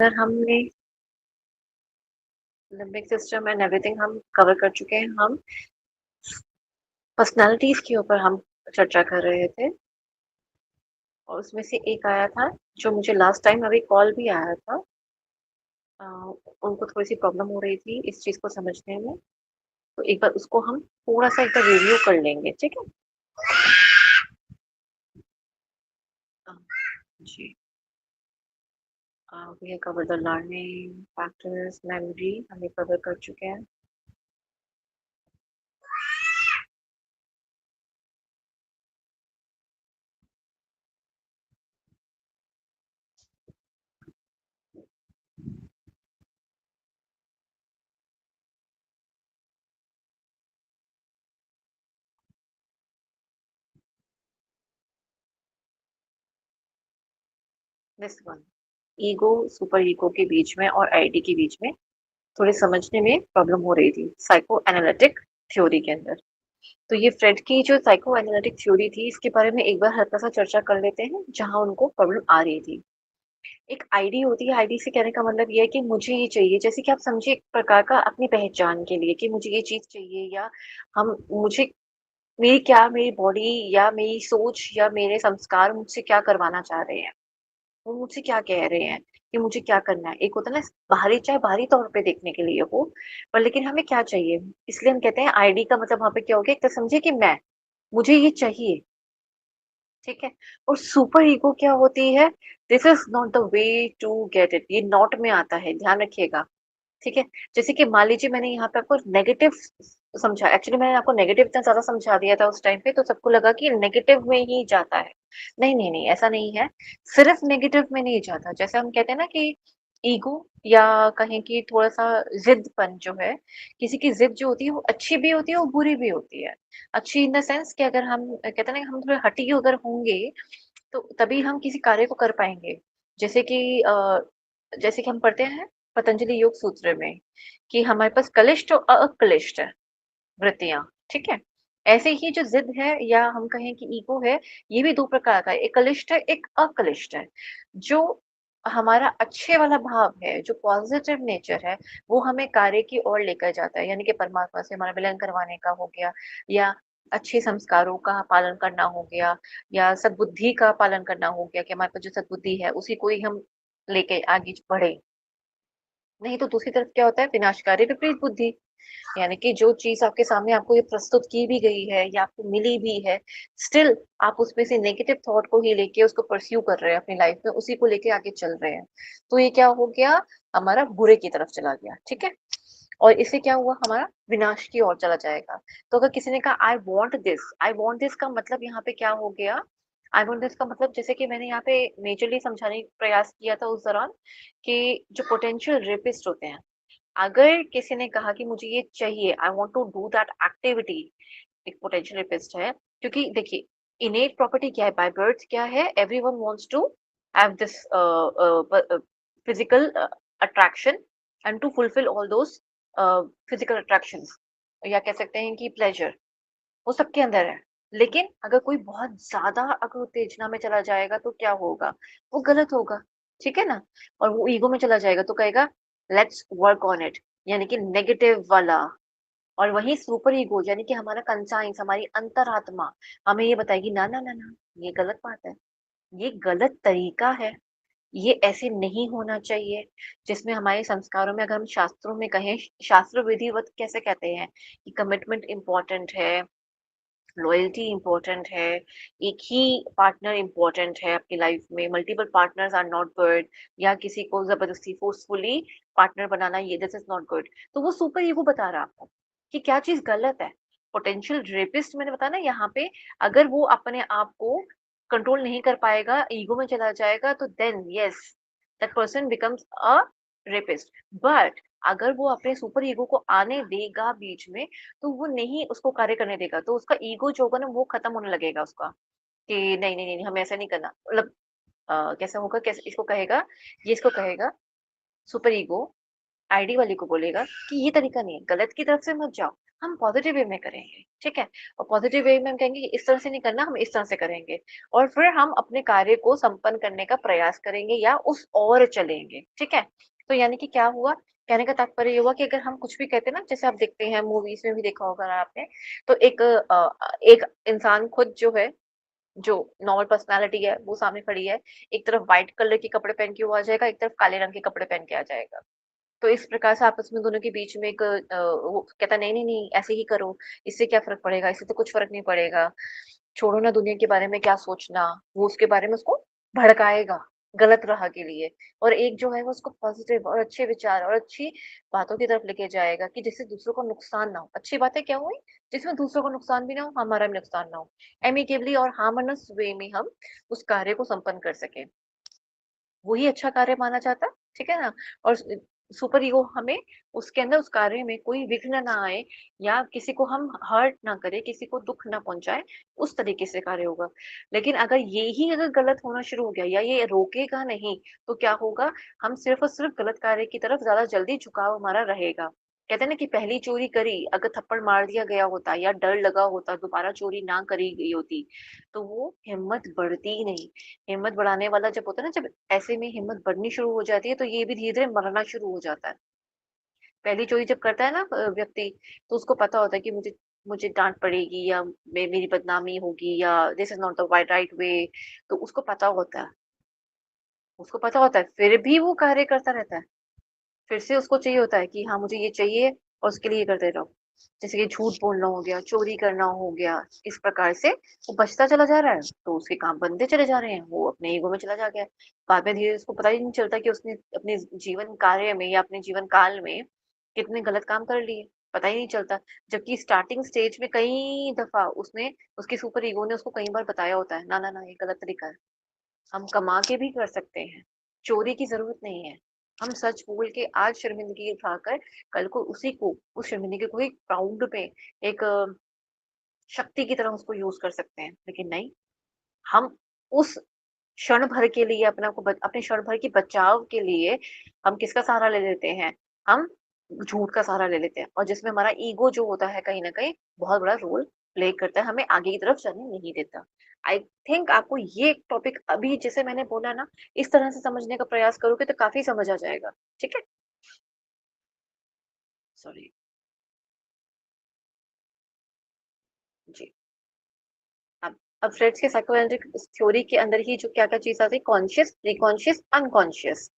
Sir हमने limbic system and everything हम cover कर चुके हैं। हम पर्सनालिटीज के ऊपर हम चर्चा कर रहे थे और उसमें से एक आया था जो मुझे लास्ट टाइम अभी कॉल भी आया था। अ, उनको थोड़ी सी प्रॉब्लम हो रही थी इस चीज को समझने में। तो एक बार उसको हम थोड़ा सा एक बार रिव्यू कर लेंगे, ठीक है? अ, जी। We cover the learning factors, memory हम ये कवर कर चुके हैं। This one, ego super ego के बीच में और आईडी के बीच में थोड़ी समझने में प्रॉब्लम हो रही थी साइको एनालिटिक थ्योरी के अंदर। तो ये फ्रेड की जो साइको एनालिटिक थ्योरी थी इसके बारे में एक बार हल्का सा चर्चा कर लेते हैं जहां उनको प्रॉब्लम आ रही थी। एक आईडी होती है, आईडी से कहने का मतलब ये है कि मुझे ये चाहिए, जैसे कि आप समझिए एक प्रकार का अपनी पहचान के लिए कि मुझे ये चीज चाहिए, या हम मुझे मेरी क्या मेरी बॉडी या मेरी सोच या मेरे संस्कार मुझसे क्या करवाना चाह रहे हैं, वो मुझसे क्या कह रहे हैं कि मुझे क्या करना है। एक होता है ना बाहरी, चाहे बाहरी तौर पे देखने के लिए हो, पर लेकिन हमें क्या चाहिए। इसलिए हम कहते हैं आईडी का मतलब वहां पे क्या हो गया, एक तो समझिए कि मैं, मुझे ये चाहिए, ठीक है। और सुपर ईगो क्या होती है, this is not the way to get it, ये नॉट में आता है, ध्यान रखिएगा, ठीक है। जैसे कि मान लीजिए मैंने यहाँ पे आपको नेगेटिव समझा, एक्चुअली मैंने आपको नेगेटिव इतना ज्यादा समझा दिया था उस टाइम पे, तो सबको लगा कि नेगेटिव में ही जाता है। नहीं नहीं नहीं, ऐसा नहीं है। सिर्फ नेगेटिव में नहीं जाता। जैसे हम कहते हैं ना कि ईगो, या कहें कि थोड़ा सा जिदपन जो है, किसी की जिद जो होती है वो अच्छी भी होती है और बुरी भी होती है। अच्छी इन द सेंस कि अगर हम कहते हैं ना कि हम थोड़े हठी अगर होंगे तो तभी हम किसी कार्य को कर पाएंगे। जैसे कि जैसे कि हम पढ़ते हैं पतंजलि योग सूत्र में कि हमारे पास कलिष्ठ और अकलिष्ठ वृत्तियां, ठीक है। ऐसे ही जो जिद है या हम कहें कि ईगो है, ये भी दो प्रकार का है, एक कलिष्ठ है एक अकलिष्ठ है। जो हमारा अच्छे वाला भाव है, जो पॉजिटिव नेचर है, वो हमें कार्य की ओर लेकर जाता है, यानी कि परमात्मा से हमारा मिलन करवाने का हो गया, या अच्छे संस्कारों का पालन करना हो गया, या सद्बुद्धि का पालन करना हो गया कि हमारे पास जो सद्बुद्धि है उसी को ही हम लेके आगे बढ़े। नहीं तो दूसरी तरफ क्या होता है, विनाशकारी विपरीत बुद्धि, यानी कि जो चीज आपके सामने आपको ये प्रस्तुत की भी गई है या आपको मिली भी है, स्टिल आप उसमें से नेगेटिव थॉट को ही लेके उसको परस्यू कर रहे हैं अपनी लाइफ में, उसी को लेके आगे चल रहे हैं। तो ये क्या हो गया, हमारा बुरे की तरफ चला गया, ठीक है। और इससे क्या हुआ, हमारा विनाश की ओर चला जाएगा। तो अगर किसी ने कहा I want this, I want this का मतलब यहाँ पे क्या हो गया, आई वॉन्ट दिस का मतलब जैसे कि मैंने यहाँ पे मेजरली समझाने का प्रयास किया था उस दौरान, कि जो पोटेंशियल रेपिस्ट होते हैं, अगर किसी ने कहा कि मुझे ये चाहिए, I want to do that activity, एक पोटेंशियल रेपिस्ट है। क्योंकि देखिए, इनेट प्रॉपर्टी क्या है, बाय बर्थ क्या है, everyone wants to have this physical attraction and to fulfil all those physical attractions, या कह सकते हैं कि प्लेजर, वो सबके अंदर है। लेकिन अगर कोई बहुत ज्यादा अगर उत्तेजना में चला जाएगा तो क्या होगा, वो गलत होगा, ठीक है ना। और वो ईगो में चला जाएगा तो कहेगा लेट्स वर्क ऑन इट, यानी कि नेगेटिव वाला। और वही सुपर ईगो यानी कि हमारा कंसाइंस, हमारी अंतरात्मा हमें ये बताएगी ना ना ना ना, ये गलत बात है, ये गलत तरीका है, ये ऐसे नहीं होना चाहिए। जिसमें हमारे संस्कारों में, अगर हम शास्त्रों में कहें, शास्त्र विधिवत कैसे कहते हैं कि कमिटमेंट इंपॉर्टेंट है, लॉयल्टी इंपॉर्टेंट है, एक ही पार्टनर इंपॉर्टेंट है आपकी लाइफ में, multiple partners are not good, या किसी को जबरदस्ती फोर्सफुली पार्टनर बनाना, ये दिस इज नॉट गुड। तो वो सुपर ईगो बता रहा है आपको कि क्या चीज गलत है। पोटेंशियल रेपिस्ट मैंने बताया ना यहाँ पे, अगर वो अपने आप को कंट्रोल नहीं कर पाएगा, ईगो में चला जाएगा, तो then yes, that person becomes a rapist. But अगर वो अपने सुपर ईगो को आने देगा बीच में, तो वो नहीं उसको कार्य करने देगा, तो उसका ईगो जो होगा ना वो खत्म होने लगेगा उसका, कि नहीं नहीं नहीं हमें ऐसा नहीं करना, मतलब कैसा होगा, कैसे इसको कहेगा, ये इसको कहेगा, सुपर ईगो आईडी वाले को बोलेगा कि ये तरीका नहीं है, गलत की तरफ से मत जाओ, हम पॉजिटिव वे में करेंगे, ठीक है? और पॉजिटिव वे में हम कहेंगे कि इस तरह से नहीं करना, हम इस तरह से करेंगे और फिर हम अपने कार्य को संपन्न करने का प्रयास करेंगे या उस ओर चलेंगे, ठीक है? तो यानी कि क्या हुआ? कहने का तात्पर्य ये हुआ कि अगर हम कुछ भी कहते हैं ना, जैसे आप देखते हैं मूवीज़ में भी देखा होगा आपने, तो एक इंसान खुद जो है, जो नॉर्मल पर्सनैलिटी है, वो सामने खड़ी है, एक तरफ व्हाइट कलर के कपड़े पहन के वो आ जाएगा, एक तरफ काले रंग के कपड़े पहन के आ जाएगा। तो इस प्रकार से आपस में दोनों के बीच में एक वो कहता है नहीं, नहीं, नहीं ऐसे ही करो, इससे क्या फ़र्क पड़ेगा, इससे तो कुछ फ़र्क नहीं पड़ेगा। छोड़ो ना दुनिया के बारे में क्या सोचना, वो उसके बारे में उसको भड़काएगा, गलत राह के लिए और एक जो है वो उसको पॉज़िटिव और अच्छे विचार और अच्छी बातों की तरफ लेके जाएगा कि जिससे दूसरों को नुकसान ना हो। अच्छी बातें क्या हुई? जिसमें दूसरों को नुकसान भी ना हो, हमारा भी नुकसान ना हो। एमिकेबली और हार्मोनियस वे में हम उस कार्य को संपन्न कर सकें। वही अच्छा कार्य माना जाता है, ठीक है ना? और सुपर ईगो हमें उसके अंदर उस कार्य में कोई विघ्न ना आए या किसी को हम हर्ट ना करें, किसी को दुःख ना पहुँचाएँ, उस तरीके से कार्य होगा। लेकिन अगर ये ही अगर गलत होना शुरू हो गया या ये रोकेगा नहीं, तो क्या होगा? हम सिर्फ़ और सिर्फ़ गलत कार्य की तरफ ज़्यादा जल्दी झुकाव हमारा रहेगा। कहते हैं ना कि पहली चोरी करी, अगर थप्पड़ मार दिया गया होता या डर लगा होता, दोबारा चोरी ना करी गई होती, तो वो हिम्मत बढ़ती ही नहीं। हिम्मत बढ़ाने वाला जब होता है ना, जब ऐसे में हिम्मत बढ़नी शुरू हो जाती है, तो ये भी धीरे-धीरे मरना शुरू हो जाता है। पहली चोरी जब करता है ना व्यक्ति, तो उसको पता होता है कि मुझे मुझे डाँट पड़ेगी या मेरी बदनामी होगी या this is not the right way, तो उसको पता होता है, फिर भी वो कार्य करता रहता है। फिर से उसको चाहिए होता है कि हाँ, मुझे ये चाहिए और उसके लिए ये करते रहो। जैसे कि झूठ बोलना हो गया, चोरी करना हो गया, इस प्रकार से वो बचता चला जा रहा है, तो उसके काम बनते चले जा रहे हैं, वो अपने ईगो में चला जा गया है। बाद में धीरे उसको पता ही नहीं चलता कि उसने अपने जीवन कार्य में या अपने जीवन काल में कितने गलत काम कर लिए, पता ही नहीं चलता। जबकि स्टार्टिंग स्टेज में कई दफ़ा उसने उसके सुपर ईगो ने उसको कई बार बताया होता है, ना, ना, ना, ये गलत तरीका है। हम कमा के भी कर सकते हैं, चोरी की ज़रूरत नहीं है। हम सच बोल के आज शर्मिंदगी उठाकर कल को उसी को उस शर्मिंदगी को एक प्राउड में एक शक्ति की तरह उसको यूज़ कर सकते हैं। लेकिन नहीं, हम उस क्षण भर के लिए अपने क्षण भर की बचाव के लिए हम किसका सहारा ले लेते हैं? हम झूठ का सहारा ले लेते हैं और जिसमें हमारा ईगो जो होता है कहीं न कहीं बहुत बड़ा रोल प्ले करता है, हमें आगे की तरफ जाने नहीं देता। आई थिंक आपको ये टॉपिक अभी जैसे मैंने बोला ना, इस तरह से समझने का प्रयास करोगे तो काफ़ी समझ आ जाएगा। ठीक है? सॉरी। जी। अब फ्रेड्स के साइकोएनालिटिक थ्योरी के अंदर ही जो क्या-क्या चीज़ आती है, कॉन्शियस, प्रीकॉन्शियस, अनकॉन्शियस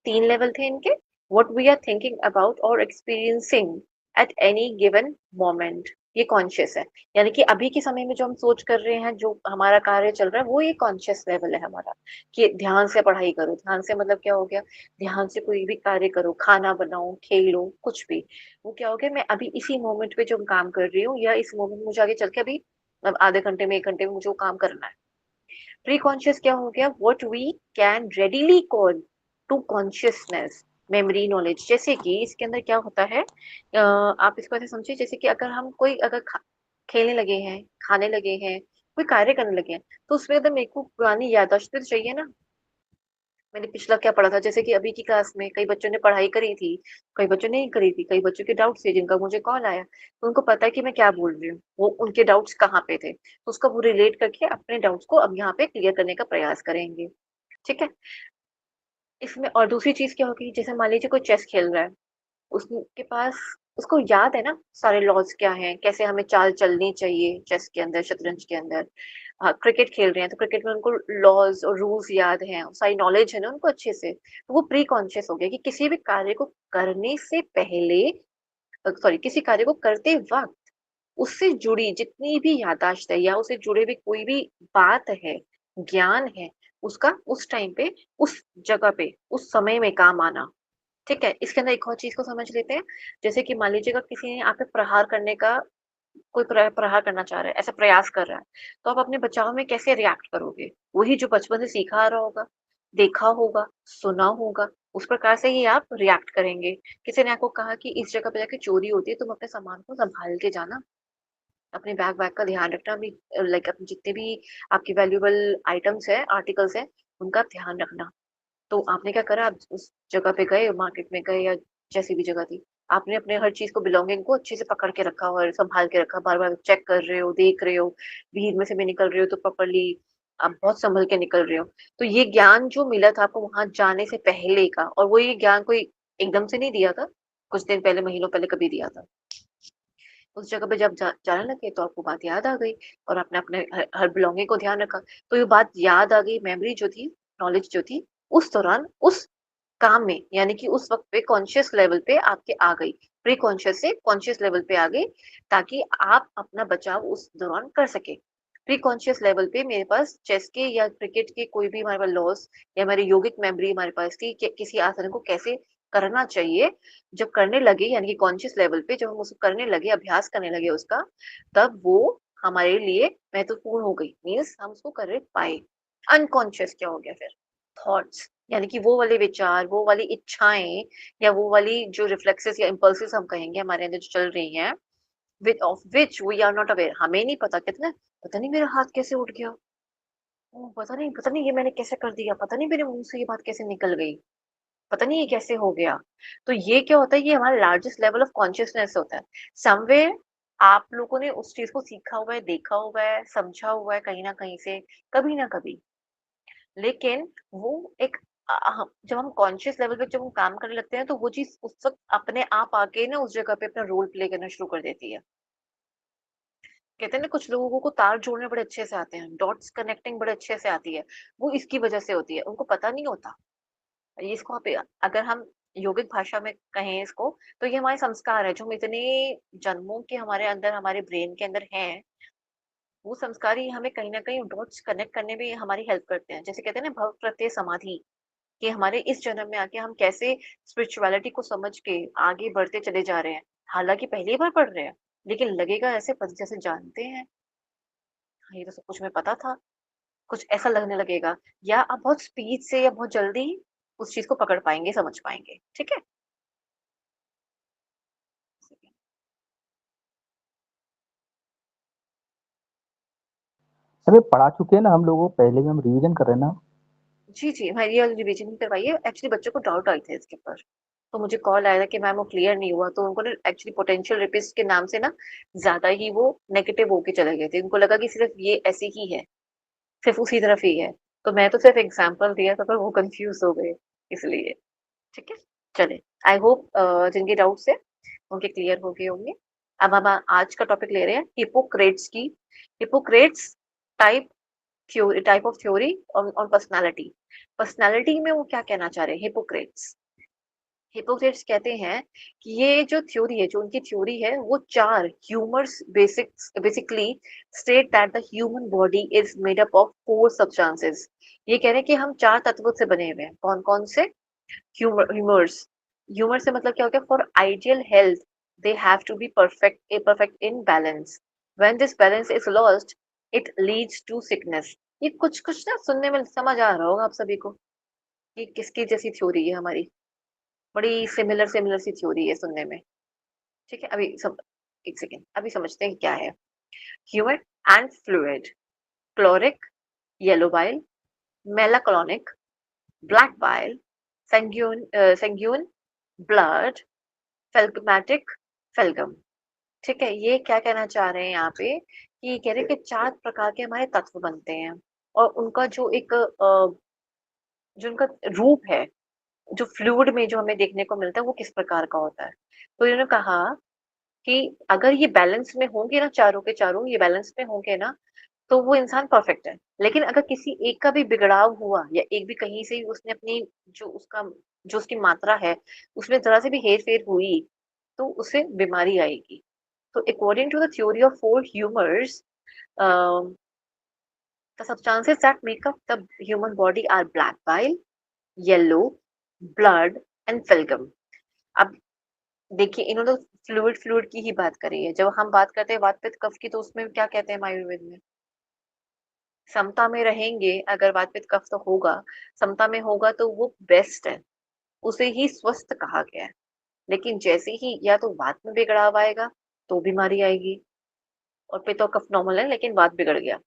3 लेवल थे इनके। What we are thinking about और experiencing at any given moment, ये कॉन्शियस है। यानी कि अभी के समय में जो हम सोच कर रहे हैं, जो हमारा कार्य चल रहा है, वो ये कॉन्शियस लेवल है हमारा कि ध्यान से पढ़ाई करो। ध्यान से मतलब क्या हो गया? ध्यान से कोई भी कार्य करो, खाना बनाओ, खेलो, कुछ भी। वो क्या हो गया? मैं अभी इसी मोमेंट पे जो काम कर रही हूँ या इस मोमेंट में मुझे आगे चल के अभी अब आधे घंटे में 1 घंटे में मुझे वो काम करना है। प्री कॉन्शियस क्या हो गया? What we can readily call to consciousness, memory, knowledge. जैसे कि इसके अंदर क्या होता है, आप इसको ऐसे समझिए जैसे कि अगर हम कोई अगर खेलने लगे हैं, खाने लगे हैं, कोई कार्य करने लगे हैं, तो उसमें अगर मेरे को पुरानी याददाश्त भी तो चाहिए ना। मैंने पिछला क्या पढ़ा था, जैसे कि अभी की क्लास में कई बच्चों ने पढ़ाई करी थी, कई बच्चों ने नहीं करी थी, कई बच्चों के डाउट्स थे जिनका मुझे कॉल आया, तो उनको पता है कि मैं क्या बोल रही हूँ, वो उनके डाउट्स कहाँ पे थे, तो उसका वो रिलेट करके अपने डाउट्स को अब यहाँ पे क्लियर करने का प्रयास करेंगे, ठीक है? इसमें और दूसरी चीज़ क्या होगी, जैसे मान लीजिए कोई चेस खेल रहा है, उसके पास उसको याद है ना सारे लॉज़ क्या हैं, कैसे हमें चाल चलनी चाहिए चेस के अंदर, शतरंज के अंदर। क्रिकेट खेल रहे हैं, तो क्रिकेट में उनको लॉज़ और रूल्स याद हैं, सारी नॉलेज है ना उनको अच्छे से। तो वो प्री कॉन्शियस हो गया कि किसी भी कार्य को करने से पहले सॉरी किसी कार्य को करते वक़्त उससे जुड़ी जितनी भी याददाश्त है या उससे जुड़े हुए कोई भी बात है, ज्ञान है, उसका उस टाइम पे, उस जगह पे, उस समय में काम आना। ठीक है? इसके अंदर एक और चीज़ को समझ लेते हैं, जैसे कि मान लीजिएगा किसी ने आप पे प्रहार करने का कोई प्रहार करना चाह रहा है, ऐसा प्रयास कर रहा है, तो आप अपने बचाव में कैसे रिएक्ट करोगे? वही जो बचपन से सीखा आ रहा होगा, देखा होगा, सुना होगा, उस प्रकार से ही आप रिएक्ट करेंगे। किसी ने आपको कहा कि इस जगह पे जाके चोरी होती है, तुम अपने सामान को सँभाल के जाना, अपने बैग वैग का ध्यान रखना, अभी लाइक अपने जितने भी आपके वैल्यूएबल आइटम्स हैं, आर्टिकल्स हैं, उनका ध्यान रखना। तो आपने क्या करा, आप उस जगह पे गए, मार्केट में गए या जैसी भी जगह थी, आपने अपने हर चीज़ को बिलॉन्गिंग को अच्छे से पकड़ के रखा हुआ है, संभाल के रखा, बार-बार चेक कर रहे हो, देख रहे हो, भीड़ में से भी निकल रहे हो तो प्रॉपर्ली आप बहुत सँभल के निकल रहे हो। तो ये ज्ञान जो मिला था आपको वहाँ जाने से पहले का, और वो ये ज्ञान कोई एकदम से नहीं दिया था, कुछ दिन पहले, महीनों पहले कभी दिया था। उस जगह पे जब जाने लगे तो आपको बात याद आ गई और आपने अपने हर बिलॉन्गिंग को ध्यान रखा। तो ये बात याद आ गई, मेमोरी जो थी, नॉलेज जो थी, उस दौरान उस काम में, यानी कि उस वक़्त पे कॉन्शियस लेवल पे आपके आ गई। प्री कॉन्शियस से कॉन्शियस लेवल पे आ गई, ताकि आप अपना बचाव उस दौरान कर सकें। प्री कॉन्शियस लेवल पे मेरे पास चेस के या क्रिकेट के कोई भी हमारे पास लॉस या हमारी योगिक मेमोरी हमारे पास थी कि किसी आसन को कैसे करना चाहिए। जब करने लगे, यानी कि कॉन्शियस लेवल पे जब हम उसको करने लगे, अभ्यास करने लगे उसका, तब वो हमारे लिए महत्वपूर्ण हो गई। मीन्स हम उसको कर पाए। अनकॉन्शियस क्या हो गया फिर? थॉट्स, यानी कि वो वाले विचार, वो वाली इच्छाएँ या वो वाली जो रिफ्लेक्सेस या इम्पल्सेस हम कहेंगे हमारे अंदर जो चल रही हैं, which of which we are not aware, हमें नहीं पता। कहते हैं ना, पता नहीं मेरा हाथ कैसे उठ गया, ओह पता नहीं ये मैंने कैसे कर दिया, पता नहीं मेरे मुंह से ये बात कैसे निकल गई, पता नहीं ये कैसे हो गया। तो ये क्या होता है, ये हमारा लार्जेस्ट लेवल ऑफ कॉन्शियसनेस होता है। समवेयर आप लोगों ने उस चीज को सीखा हुआ है, देखा हुआ है, समझा हुआ है कहीं ना कहीं से, कभी ना कभी। लेकिन वो एक जब हम कॉन्शियस लेवल पे जब हम काम करने लगते हैं, तो वो चीज़ उस वक़्त अपने आप आके ना उस जगह पे अपना रोल प्ले करना शुरू कर देती है। कहते हैं ना, कुछ लोगों को तार जोड़ने बड़े अच्छे से आते हैं, डॉट्स कनेक्टिंग बड़े अच्छे से आती है। वो इसकी वजह से होती है, उनको पता नहीं होता। ये इसको आप अगर हम योगिक भाषा में कहें इसको, तो ये हमारे संस्कार है जो हम इतने जन्मों के हमारे अंदर, हमारे ब्रेन के अंदर हैं। वो संस्कार ही हमें कहीं न कहीं डॉट्स कनेक्ट करने में हमारी हेल्प करते हैं। जैसे कहते हैं ना, भव प्रत्यय समाधि। कि हमारे इस जन्म में आके हम कैसे स्पिरिचुअलिटी को समझ के आगे बढ़ते चले जा रहे हैं। हालाँकि पहली बार पढ़ रहे हैं, लेकिन लगेगा ऐसे जैसे जानते हैं, हाँ, ये तो सब कुछ हमें पता था, कुछ ऐसा लगने लगेगा। या आप बहुत स्पीड से या बहुत जल्दी उस चीज़ को पकड़ पाएँगे, समझ पाएँगे। ठीक है? अरे पढ़ा चुके हैं ना हम लोगों, पहले भी हम रिवीजन कर रहे हैं ना। जी, जी, हमारी वाली रिवीजन ही करवाई है। एक्चुअली बच्चों को डाउट आए थे इसके ऊपर। तो मुझे कॉल आया था कि मैम वो क्लियर नहीं हुआ, तो उनको ना एक्चुअली पोटेंशियल रेपिस्ट के नाम से ना ज़्यादा ही वो नेगेटिव होके चले गए थे। उनको लगा कि सिर्फ़ ये ऐसे ही है। सिर्फ उसी तरफ ही है। तो मैं तो सिर्फ एग्ज़ाम्पल दिया था, पर वो कन्फ्यूज़ हो गए इसलिए। ठीक है? चलें, आई होप जिनके डाउट्स हैं उनके क्लियर हो गए होंगे। अब हम आज का टॉपिक ले रहे हैं हिपोक्रेट्स की। Hippocrates type type of theory on personality. Personality में वो क्या कहना चाह रहे हैं हिपोक्रेट्स? हिपोक्रेट्स कहते हैं कि ये जो थ्योरी है, जो उनकी थ्योरी है, वो 4 humours basically state that the human body is made up of 4 substances. ये कह रहे हैं कि हम 4 तत्वों से बने हुए हैं। कौन-कौन से? ह्यूमर्स। ह्यूमर से मतलब क्या हो गया? For ideal health they have to be perfect in balance. When this balance is lost, it leads to sickness. ये कुछ-कुछ ना सुनने में समझ आ रहा होगा आप सभी को, कि किसकी जैसी थ्योरी है हमारी। बड़ी सिमिलर सिमिलर सी थ्योरी है सुनने में। ठीक है? अभी सब एक सेकंड, अभी समझते हैं क्या है। Humour and fluid, choleric, yellow bile, melancholic, black bile, sanguine, blood, phlegmatic, phlegm. ठीक है? ये क्या कहना चाह रहे हैं यहाँ पे, कि ये कह रहे हैं कि 4 प्रकार के हमारे तत्व बनते हैं, और उनका जो एक जो उनका रूप है, जो फ्लूइड में जो हमें देखने को मिलता है, वो किस प्रकार का होता है। तो इन्होंने कहा कि अगर ये बैलेंस में होंगे ना, चारों के चारों ये बैलेंस में होंगे ना, तो वो इंसान परफेक्ट है। लेकिन अगर किसी एक का भी बिगड़ाव हुआ, या एक भी कहीं से उसने अपनी जो उसकी मात्रा है, उसमें ज़रा सी भी हेर-फेर हुई, तो उसे बीमारी आएगी। तो according to the theory of 4 humours, the substances that make up the human body are black bile, yellow, blood and phlegm. अब देखिए, इन्होंने फ्लूइड फ्लूइड की ही बात करी है। जब हम बात करते हैं वात पित्त कफ की, तो उसमें क्या कहते हैं हम आयुर्वेद में? समता में रहेंगे, अगर वात पित्त कफ तो होगा, समता में होगा तो वो बेस्ट है, उसे ही स्वस्थ कहा गया है। लेकिन जैसे ही या तो वात में बिगड़ाव आएगा, तो बीमारी आएगी। और पित्त और कफ नॉर्मल है, लेकिन वात बिगड़ गया,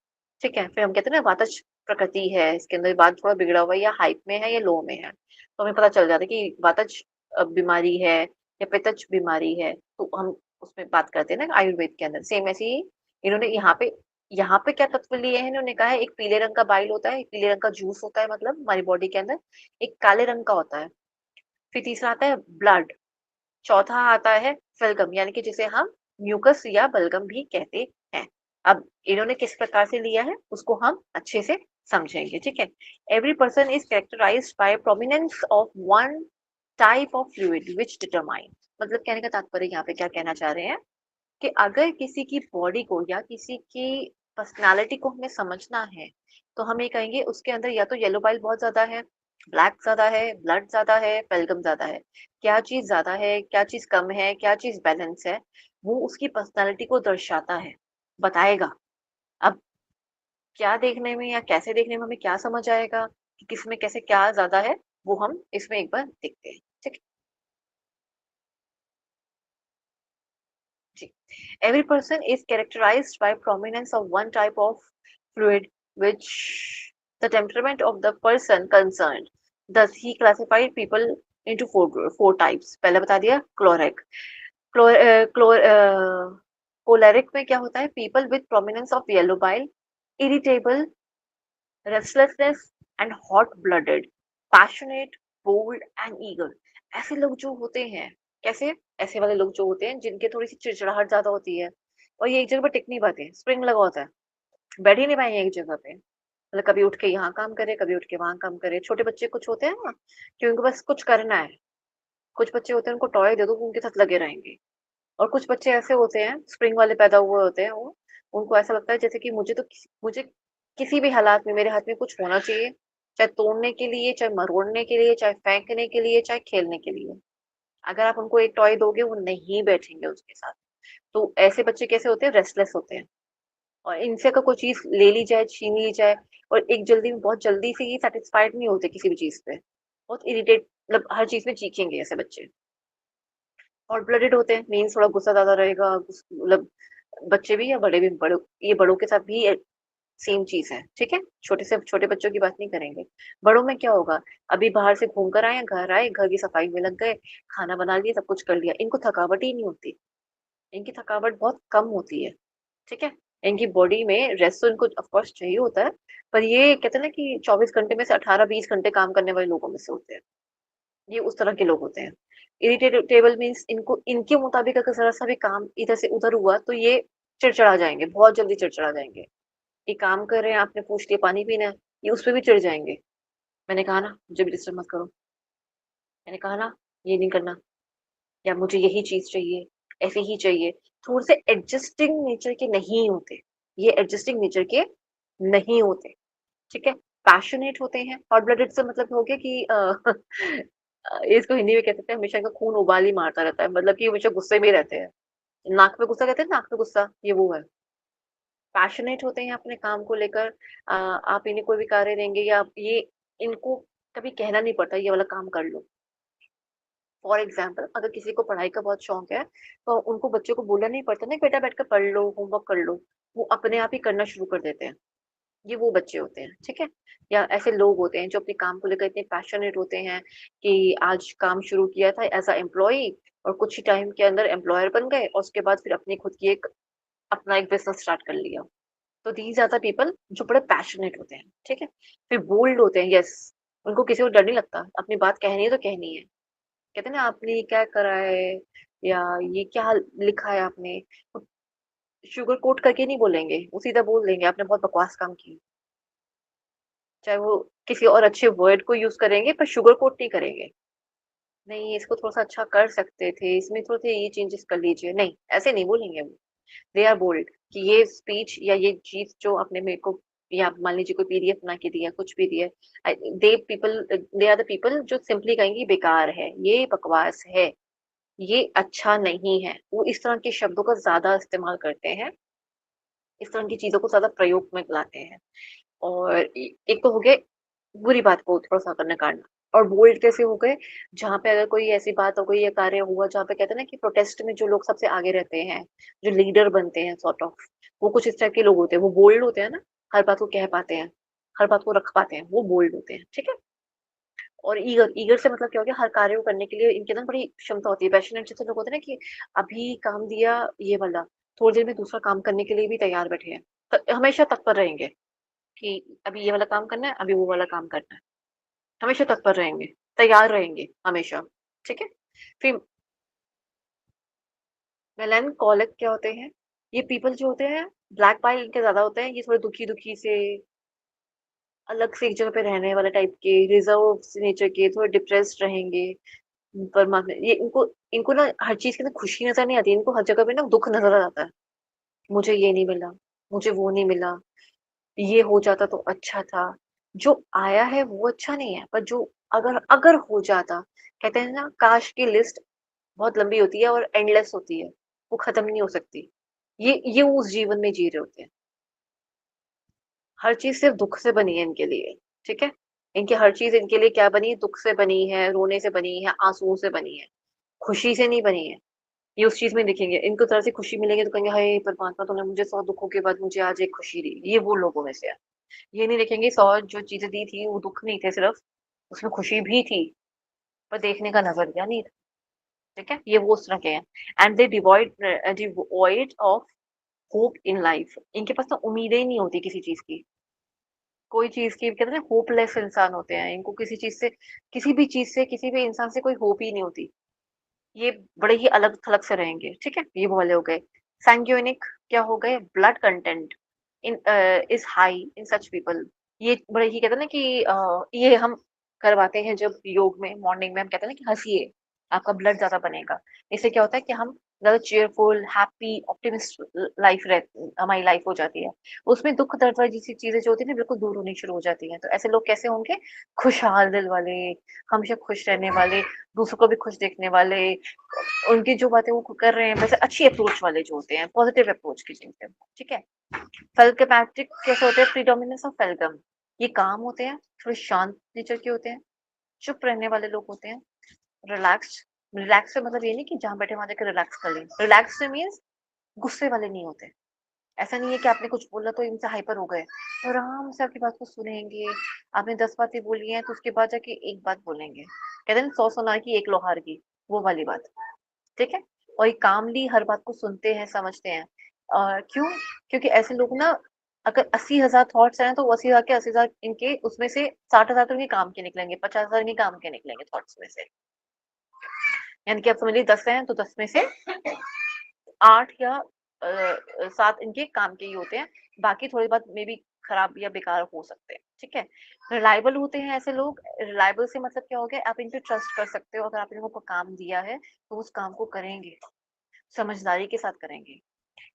ठीक है? फिर हम कहते हैं ना, वातज प्रकृति है, इसके अंदर वात थोड़ा बिगड़ा हुआ है, या हाइप में है या लो में है। तो हमें पता चल जाता है कि वातज बीमारी है, या पित्तज बीमारी है, तो हम उसमें बात करते हैं ना आयुर्वेद के अंदर। सेम ऐसे ही इन्होंने यहाँ पे क्या तत्व लिए हैं, इन्होंने कहा है एक पीले रंग का बाइल होता है, एक पीले रंग का जूस होता है मतलब हमारी बॉडी के अंदर, एक काले रंग का होता है, फिर तीसरा आता है ब्लड, चौथा आता है फिल्गम यानी कि जिसे हम म्यूकस या बलगम भी कहते हैं। अब इन्होंने किस प्रकार से लिया है उसको हम अच्छे से समझेंगे, ठीक है। Every person is characterised by prominence of one type of fluid which determine, मतलब कहने का तात्पर्य यहाँ पे क्या कहना चाह रहे हैं कि अगर किसी की बॉडी को या किसी की पर्सनालिटी को हमें समझना है, तो हम ये कहेंगे उसके अंदर या तो येलो बाइल बहुत ज्यादा है, ब्लैक ज्यादा है, ब्लड ज्यादा है, बेलगम ज्यादा है। क्या चीज ज्यादा है, क्या चीज कम है, क्या चीज बैलेंस है, वो उसकी पर्सनालिटी को दर्शाता है, बताएगा। अब क्या देखने में या कैसे देखने में हमें क्या समझ आएगा कि किसमें कैसे क्या ज्यादा है, वो हम इसमें एक बार देखते हैं, ठीक है जी। Every person is characterized by prominence of one type of fluid, which the temperament of the person concerned. Thus, he classified people into four types. पहले बता दिया chloric. Choleric में क्या होता है? People with prominence of yellow bile, irritable, restlessness and hot-blooded, passionate, bold and eager. ऐसे लोग जो होते हैं, कैसे? ऐसे वाले लोग जो होते हैं जिनके थोड़ी सी चिड़चिड़ाहट ज्यादा होती है और ये एक जगह पर टिक नहीं पाते, स्प्रिंग लगा होता है, बैठ ही नहीं पाएंगे एक जगह पे, मतलब कभी उठ के यहाँ काम करे, कभी उठ के वहां काम करे। छोटे बच्चे कुछ होते हैं ना कि उनको बस कुछ करना है, कुछ बच्चे होते हैं उनको टॉय दे दो वो उनके साथ लगे रहेंगे, और कुछ बच्चे ऐसे होते हैं स्प्रिंग वाले पैदा हुए होते हैं, वो उनको ऐसा लगता है जैसे कि मुझे किसी भी हालात में मेरे हाथ में कुछ होना चाहिए, चाहे तोड़ने के लिए, चाहे मरोड़ने के लिए, चाहे फेंकने के लिए, चाहे खेलने के लिए। अगर आप उनको एक टॉय दोगे वो नहीं बैठेंगे उसके साथ। तो ऐसे बच्चे कैसे होते हैं? रेस्टलेस होते हैं, और इनसे अगर कोई चीज ले ली जाए, छीन ली जाए, और एक जल्दी में बहुत जल्दी से ही सेटिस्फाइड नहीं होते किसी भी चीज पे, बहुत इरिटेट, मतलब हर चीज में चीखेंगे ऐसे बच्चे। हॉट ब्लडेड होते हैं, मीन्स थोड़ा गुस्सा ज्यादा रहेगा, मतलब बच्चे भी या बड़े भी, ये बड़ों के साथ भी सेम चीज है, ठीक है। छोटे से छोटे बच्चों की बात नहीं करेंगे। बड़ों में क्या होगा? अभी बाहर से घूम कर आए, घर आए, घर की सफाई में लग गए, खाना बना लिया, सब कुछ कर लिया, इनको थकावट ही नहीं होती, इनकी थकावट बहुत कम होती है, ठीक है। इनकी बॉडी में रेस्ट तो इनको ऑफ कोर्स चाहिए होता है, पर ये कहते हैं ना कि 24 घंटे में से 18-20 घंटे काम करने वाले लोगों में से होते हैं, ये उस तरह के लोग होते हैं। इरिटेटेबल मीन्स इनको इनके मुताबिक अगर जरा सा भी काम इधर से उधर हुआ तो ये चिड़चिड़ा जाएंगे, बहुत जल्दी चिड़चिड़ा जाएंगे। ये काम कर रहे हैं, आपने पूछ लिया पानी पीना है, ये उस पर भी चिढ़ जाएंगे। मैंने कहा ना मुझे भी डिस्टर्ब मत करो, मैंने कहा ना ये नहीं करना, या मुझे यही चीज चाहिए, ऐसे ही चाहिए। थोड़े से एडजस्टिंग नेचर के नहीं होते, ये एडजस्टिंग नेचर के नहीं होते, ठीक है। पैशनेट होते हैं, हॉट ब्लडेड से मतलब हो गया कि इसको हिंदी में कह सकते हैं हमेशा इनका खून उबाल ही मारता रहता है, मतलब कि हमेशा गुस्से में ही रहते हैं। नाक पे गुस्सा कहते हैं, नाक पे गुस्सा, ये वो है। पैशनेट होते हैं अपने काम को लेकर। आप इन्हें कोई भी कार्य देंगे या ये इनको कभी कहना नहीं पड़ता ये वाला काम कर लो। फॉर एग्जाम्पल अगर किसी को पढ़ाई का बहुत शौक है, तो उनको बच्चों को बोलना नहीं पड़ता ना कि बेटा बैठकर पढ़ लो, होमवर्क कर लो, वो अपने आप ही करना शुरू कर देते हैं। ये वो बच्चे होते हैं, ठीक है। या ऐसे लोग होते हैं जो अपने काम को लेकर इतने पैशनेट होते हैं कि आज काम शुरू किया था एज अ एम्प्लॉय, और कुछ ही टाइम के अंदर एम्प्लॉयर बन गए, और उसके बाद फिर अपनी खुद की अपना एक बिजनेस स्टार्ट कर लिया। तो दीज आर द पीपल जो बड़े पैशनेट होते हैं, ठीक है। फिर बोल्ड होते हैं, यस, उनको किसी को डर नहीं लगता, अपनी बात कहनी है तो कहनी है। कहते हैं ना आपने ये क्या करा है, या ये क्या लिखा है आपने, शुगर कोट करके नहीं बोलेंगे, वो सीधा बोल देंगे आपने बहुत बकवास काम की। चाहे वो किसी और अच्छे वर्ड को यूज करेंगे पर शुगर कोट नहीं करेंगे। नहीं इसको थोड़ा सा अच्छा कर सकते थे, इसमें थोड़े से ये चेंजेस कर लीजिए, नहीं ऐसे नहीं बोलेंगे वो। दे आर बोल्ड कि ये स्पीच या ये चीज जो आपने मेरे को, या मान लीजिए कोई पीडीएफ बना के दिया, कुछ भी दिया, दे आर द पीपल जो सिंपली कहेंगे बेकार है, ये बकवास है, ये अच्छा नहीं है, वो इस तरह के शब्दों का ज्यादा इस्तेमाल करते हैं, इस तरह की चीजों को ज्यादा प्रयोग में लाते हैं। और एक तो हो गए बुरी बात को थोड़ा सा नकारना, और बोल्ड कैसे हो गए? जहाँ पे अगर कोई ऐसी बात हो गई या कार्य हुआ जहाँ पे कहते हैं ना कि प्रोटेस्ट में जो लोग सबसे आगे रहते हैं, जो लीडर बनते हैं सॉर्ट ऑफ, वो कुछ इस टाइप के लोग होते हैं, वो बोल्ड होते हैं ना, हर बात को कह पाते हैं, हर बात को रख पाते हैं, वो बोल्ड होते हैं, ठीक है। और ईगर ईगर से मतलब क्या हो गया, हर कार्य को करने के लिए इनके अंदर बड़ी क्षमता होती है। पैशनेट जैसे लोग होते हैं ना कि अभी काम दिया ये वाला, थोड़ी देर में दूसरा काम करने के लिए भी तैयार बैठे हैं। हमेशा तत्पर रहेंगे कि अभी ये वाला काम करना है, अभी वो वाला काम करना है। हमेशा तत्पर रहेंगे, तैयार रहेंगे हमेशा। ठीक है? फिर मेलानकोलिक क्या होते हैं? ये पीपल जो होते हैं, ब्लैक पाइल इनके ज़्यादा होते हैं, ये थोड़े दुखी-दुखी से, अलग से एक जगह पे रहने वाले टाइप के, रिज़र्व नेचर के, थोड़े डिप्रेस्ड रहेंगे। परमात्मा ये इनको इनको ना हर चीज़ के अंदर खुशी नज़र नहीं आती, इनको हर जगह पे ना दुःख नज़र आ जाता है। मुझे ये नहीं मिला, मुझे वो नहीं मिला, ये हो जाता तो अच्छा था। जो आया है वो अच्छा नहीं है, पर जो अगर अगर हो जाता, कहते हैं ना काश की लिस्ट बहुत लंबी होती है और एंडलेस होती है, वो खत्म नहीं हो सकती। ये वो उस जीवन में जी रहे होते हैं। हर चीज़ सिर्फ़ दुःख से बनी है इनके लिए, ठीक है? इनकी हर चीज़ इनके लिए क्या बनी है? दुःख से बनी है, रोने से बनी है, आँसुओं से बनी है, खुशी से नहीं बनी है। ये उस चीज़ में दिखेंगे, इनको ज़रा सी खुशी मिलेगी तो कहेंगे, हाय परमात्मा तूने मुझे 100 दुखों के बाद मुझे आज एक खुशी दी। ये वो लोगों में से है। ये नहीं देखेंगे 100 जो चीज़ें दी थी वो दुःख नहीं थे सिर्फ़, उसमें खुशी भी थी, पर देखने का नज़रिया नहीं था, ठीक है? ये वो उस तरह के हैं। And they devoid of hope in life. इनके पास ना उम्मीदें ही नहीं होती किसी चीज़ की। कोई चीज़ की कहते हैं ना होपलेस इंसान होते हैं। इनको किसी चीज़ से, किसी भी चीज़ से, किसी भी इंसान से कोई होप ही नहीं होती। ये बड़े ही अलग-थलग से रहेंगे, ठीक है? ये वो वाले हो गए। सैंग्विनिक क्या हो गए? Blood content is high in such people. ये बड़े ही कहते हैं ना कि ये हम करवाते हैं जब योग में मॉर्निंग में हम कहते हैं ना कि हँसिए, आपका ब्लड ज़्यादा बनेगा। इससे क्या होता है कि हम ज़्यादा चीयरफुल, हैप्पी, ऑप्टिमिस्ट लाइफ़ हमारी लाइफ़ हो जाती है। उसमें दुःख दर्द वाली जैसी चीज़ें जो होती हैं ना बिल्कुल दूर होनी शुरू हो जाती हैं। तो ऐसे लोग कैसे होंगे? खुशहाल दिल वाले, हमेशा खुश रहने वाले, दूसरों को भी खुश देखने वाले, उनकी जो बातें वो कर रहे हैं वैसे अच्छी अप्रोच वाले जो होते हैं, पॉजिटिव अप्रोच की जिनसे, ठीक है? फेल्केमैटिक कैसे होते हैं? Predominance of phlegm. ये काम होते हैं, थोड़े शांत नेचर के होते हैं, चुप रहने वाले लोग होते हैं, रिलैक्स्ड। रिलैक्स से मतलब ये नहीं कि जहाँ बैठे वहाँ जाके रिलैक्स कर लें। रिलैक्स से मीन्स गुस्से वाले नहीं होते। ऐसा नहीं है कि आपने कुछ बोला तो इनसे हाइपर हो गए। तो आराम से आपकी बात को सुनेंगे। आपने 10 बातें बोली हैं तो उसके बाद जाके एक बात बोलेंगे। कहते हैं ना 100 सोनार की एक लोहार की, वो वाली बात। ठीक है? और ये कामली हर बात को सुनते हैं, समझते हैं। क्यों? क्योंकि ऐसे लोग ना अगर 80,000 थॉट्स हैं तो वो 80,000 के 80,000 इनके उसमें से 60,000 तो इनके काम के निकलेंगे, 50,000 इनके काम के निकलेंगे थॉट्स में से। यानी कि आप समझ लीजिए 10 हैं तो 10 में से 8 या 7 इनके काम के ही होते हैं। बाकी थोड़ी बहुत मेबी खराब या बेकार हो सकते हैं, ठीक है? रिलायबल होते हैं ऐसे लोग। रिलायबल से मतलब क्या हो गया, आप इन पे ट्रस्ट कर सकते हो। अगर आपने उनको काम दिया है, तो उस काम को करेंगे, समझदारी के साथ करेंगे।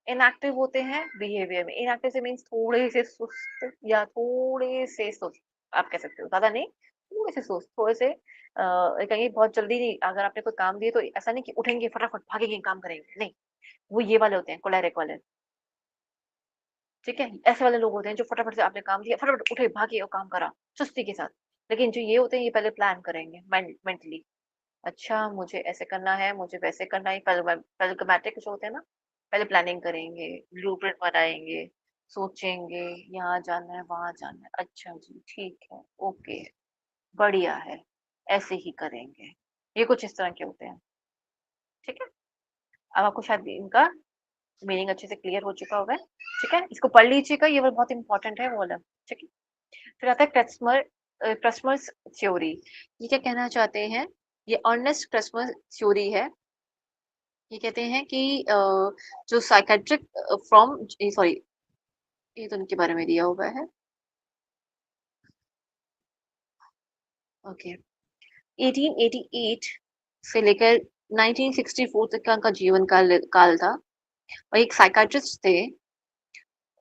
इनएक्टिव होते हैं बिहेवियर में। इनएक्टिव से मीन्स थोड़े से सुस्त या थोड़े से सुस्त, आप कह सकते हो। ज़्यादा नहीं, थोड़े से सुस्त, थोड़े से कहेंगे बहुत जल्दी नहीं। अगर आपने कोई काम दिए तो ऐसा नहीं कि उठेंगे फटाफट भागेंगे काम करेंगे, नहीं। वो ये वाले होते हैं कोलेरिक वाले, ठीक है? ऐसे वाले लोग होते हैं जो फटाफट से आपने काम दिया, फटाफट उठे, भागे और काम करा, चुस्ती के साथ। लेकिन जो ये होते हैं, ये पहले प्लान करेंगे मेंटली। अच्छा, मुझे ऐसे करना है, मुझे वैसे करना है। पैराडिग्मैटिक जो होते हैं ना, पहले प्लानिंग करेंगे, ब्लूप्रिंट बनाएँगे, सोचेंगे, यहाँ जाना है, वहाँ जाना है। अच्छा जी, ठीक है, ओके, बढ़िया है, ऐसे ही करेंगे। ये कुछ इस तरह के होते हैं, ठीक है? अब आपको शायद इनका मीनिंग अच्छे से क्लियर हो चुका होगा, ठीक है? इसको पढ़ लीजिएगा, ये वाला बहुत इम्पोर्टेंट है वो वाला, ठीक है? फिर आता है क्रस्मर्स थ्योरी। ये क्या कहना चाहते हैं? ये अर्नेस्ट क्रस्मर थ्योरी है। ये कहते हैं कि जो साइकियाट्रिक फ्रॉम सॉरी, ये तो उनके बारे में दिया हुआ है। ओके, 1888 से लेकर 1964 तक का उनका जीवन काल था। और एक साइकियाट्रिस्ट थे